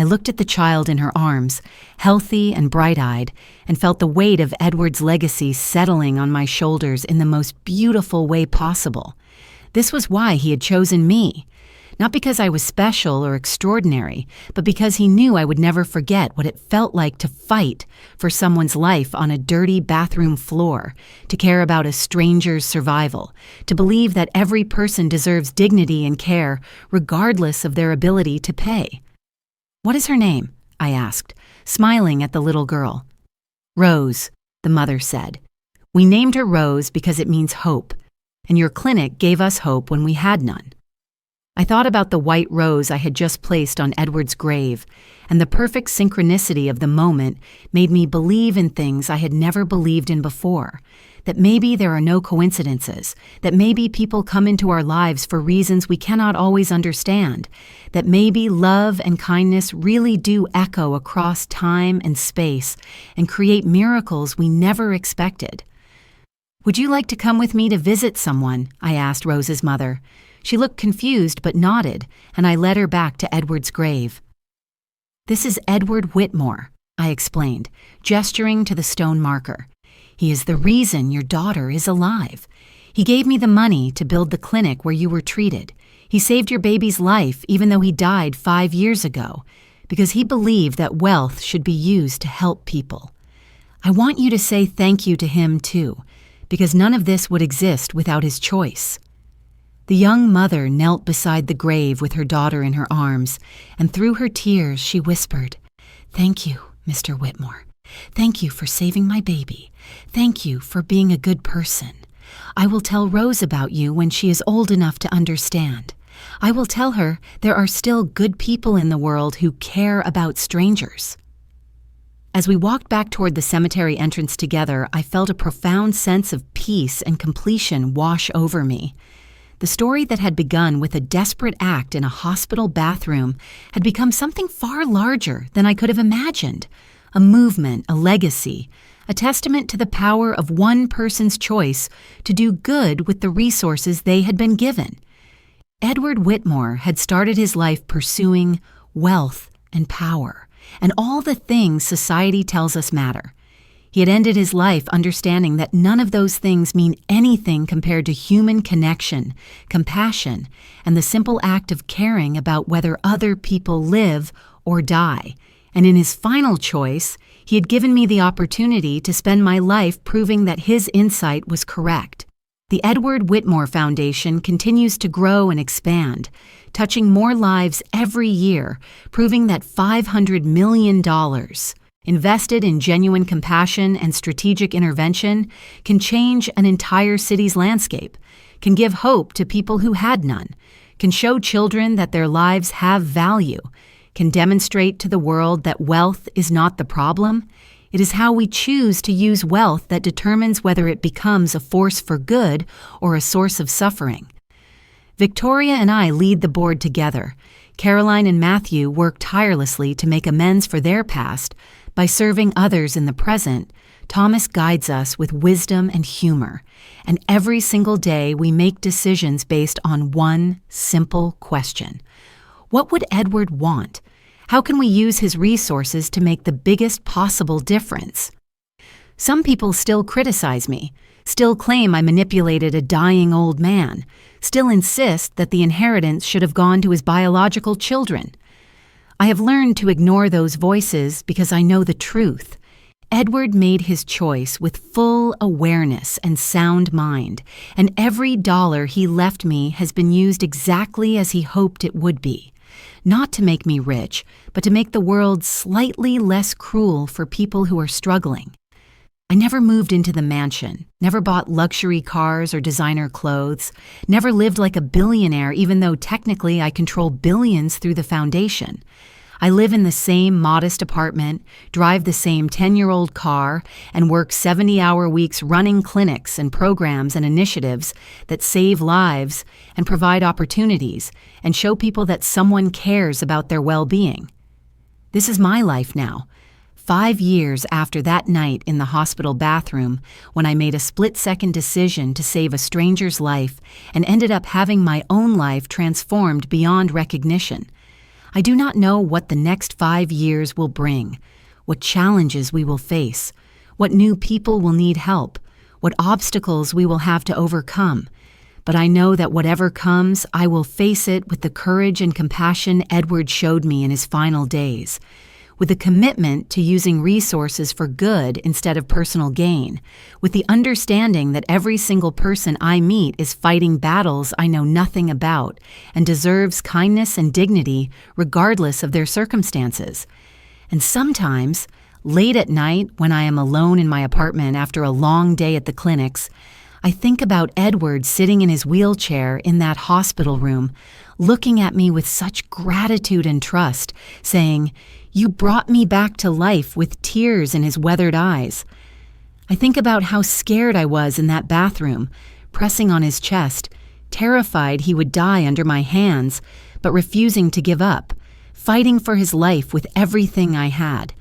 I looked at the child in her arms, healthy and bright-eyed, and felt the weight of Edward's legacy settling on my shoulders in the most beautiful way possible. This was why he had chosen me. Not because I was special or extraordinary, but because he knew I would never forget what it felt like to fight for someone's life on a dirty bathroom floor, to care about a stranger's survival, to believe that every person deserves dignity and care, regardless of their ability to pay. "What is her name?" I asked, smiling at the little girl. "Rose," the mother said. "We named her Rose because it means hope, and your clinic gave us hope when we had none." I thought about the white rose I had just placed on Edward's grave, and the perfect synchronicity of the moment made me believe in things I had never believed in before, that maybe there are no coincidences, that maybe people come into our lives for reasons we cannot always understand, that maybe love and kindness really do echo across time and space and create miracles we never expected. "Would you like to come with me to visit someone?" I asked Rose's mother. She looked confused but nodded, and I led her back to Edward's grave. "This is Edward Whitmore," I explained, gesturing to the stone marker. "He is the reason your daughter is alive. He gave me the money to build the clinic where you were treated. He saved your baby's life even though he died 5 years ago, because he believed that wealth should be used to help people. I want you to say thank you to him too, because none of this would exist without his choice." The young mother knelt beside the grave with her daughter in her arms, and through her tears she whispered, "Thank you, Mr. Whitmore. Thank you for saving my baby. Thank you for being a good person. I will tell Rose about you when she is old enough to understand. I will tell her there are still good people in the world who care about strangers." As we walked back toward the cemetery entrance together, I felt a profound sense of peace and completion wash over me. The story that had begun with a desperate act in a hospital bathroom had become something far larger than I could have imagined. A movement, a legacy, a testament to the power of one person's choice to do good with the resources they had been given. Edward Whitmore had started his life pursuing wealth and power, and all the things society tells us matter. He had ended his life understanding that none of those things mean anything compared to human connection, compassion, and the simple act of caring about whether other people live or die. And in his final choice, he had given me the opportunity to spend my life proving that his insight was correct. The Edward Whitmore Foundation continues to grow and expand, touching more lives every year, proving that $500 million invested in genuine compassion and strategic intervention can change an entire city's landscape, can give hope to people who had none, can show children that their lives have value, can demonstrate to the world that wealth is not the problem. It is how we choose to use wealth that determines whether it becomes a force for good or a source of suffering. Victoria and I lead the board together. Caroline and Matthew work tirelessly to make amends for their past. By serving others in the present, Thomas guides us with wisdom and humor. And every single day we make decisions based on one simple question. What would Edward want? How can we use his resources to make the biggest possible difference? Some people still criticize me, still claim I manipulated a dying old man, still insist that the inheritance should have gone to his biological children. I have learned to ignore those voices because I know the truth. Edward made his choice with full awareness and sound mind, and every dollar he left me has been used exactly as he hoped it would be. Not to make me rich, but to make the world slightly less cruel for people who are struggling. I never moved into the mansion, never bought luxury cars or designer clothes, never lived like a billionaire even though technically I control billions through the foundation. I live in the same modest apartment, drive the same 10-year-old car, and work 70-hour weeks running clinics and programs and initiatives that save lives and provide opportunities and show people that someone cares about their well-being. This is my life now. 5 years after that night in the hospital bathroom when I made a split-second decision to save a stranger's life and ended up having my own life transformed beyond recognition. I do not know what the next 5 years will bring, what challenges we will face, what new people will need help, what obstacles we will have to overcome. But I know that whatever comes, I will face it with the courage and compassion Edward showed me in his final days, with a commitment to using resources for good instead of personal gain, with the understanding that every single person I meet is fighting battles I know nothing about and deserves kindness and dignity regardless of their circumstances. And sometimes, late at night when I am alone in my apartment after a long day at the clinics, I think about Edward sitting in his wheelchair in that hospital room, looking at me with such gratitude and trust, saying, "You brought me back to life," with tears in his weathered eyes. I think about how scared I was in that bathroom, pressing on his chest, terrified he would die under my hands, but refusing to give up, fighting for his life with everything I had.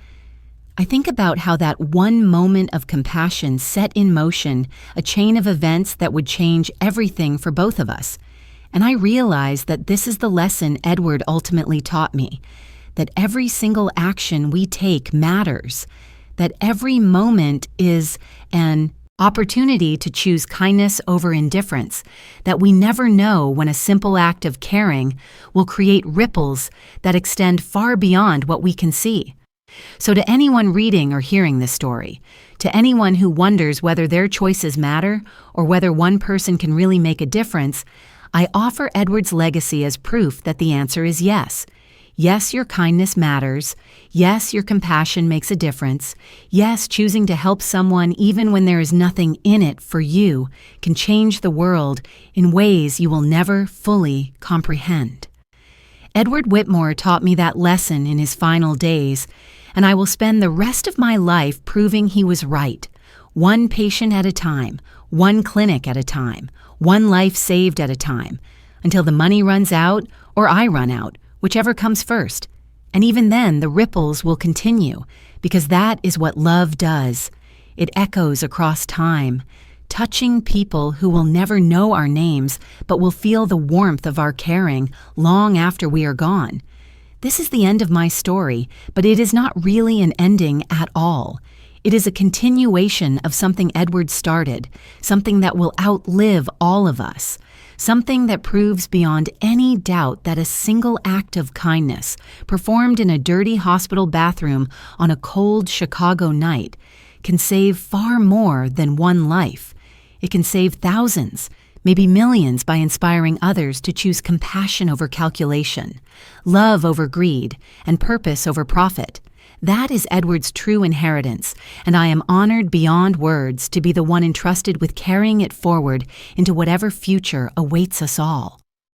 I think about how that one moment of compassion set in motion a chain of events that would change everything for both of us. And I realize that this is the lesson Edward ultimately taught me, that every single action we take matters, that every moment is an opportunity to choose kindness over indifference, that we never know when a simple act of caring will create ripples that extend far beyond what we can see. So to anyone reading or hearing this story, to anyone who wonders whether their choices matter or whether one person can really make a difference, I offer Edward's legacy as proof that the answer is yes. Yes, your kindness matters. Yes, your compassion makes a difference. Yes, choosing to help someone even when there is nothing in it for you can change the world in ways you will never fully comprehend. Edward Whitmore taught me that lesson in his final days, and I will spend the rest of my life proving he was right. One patient at a time, one clinic at a time, one life saved at a time, until the money runs out or I run out, whichever comes first. And even then, the ripples will continue, because that is what love does. It echoes across time, touching people who will never know our names but will feel the warmth of our caring long after we are gone. This is the end of my story, but it is not really an ending at all. It is a continuation of something Edward started, something that will outlive all of us. Something that proves beyond any doubt that a single act of kindness, performed in a dirty hospital bathroom on a cold Chicago night, can save far more than one life. It can save thousands, maybe millions, by inspiring others to choose compassion over calculation, love over greed, and purpose over profit. That is Edward's true inheritance, and I am honored beyond words to be the one entrusted with carrying it forward into whatever future awaits us all.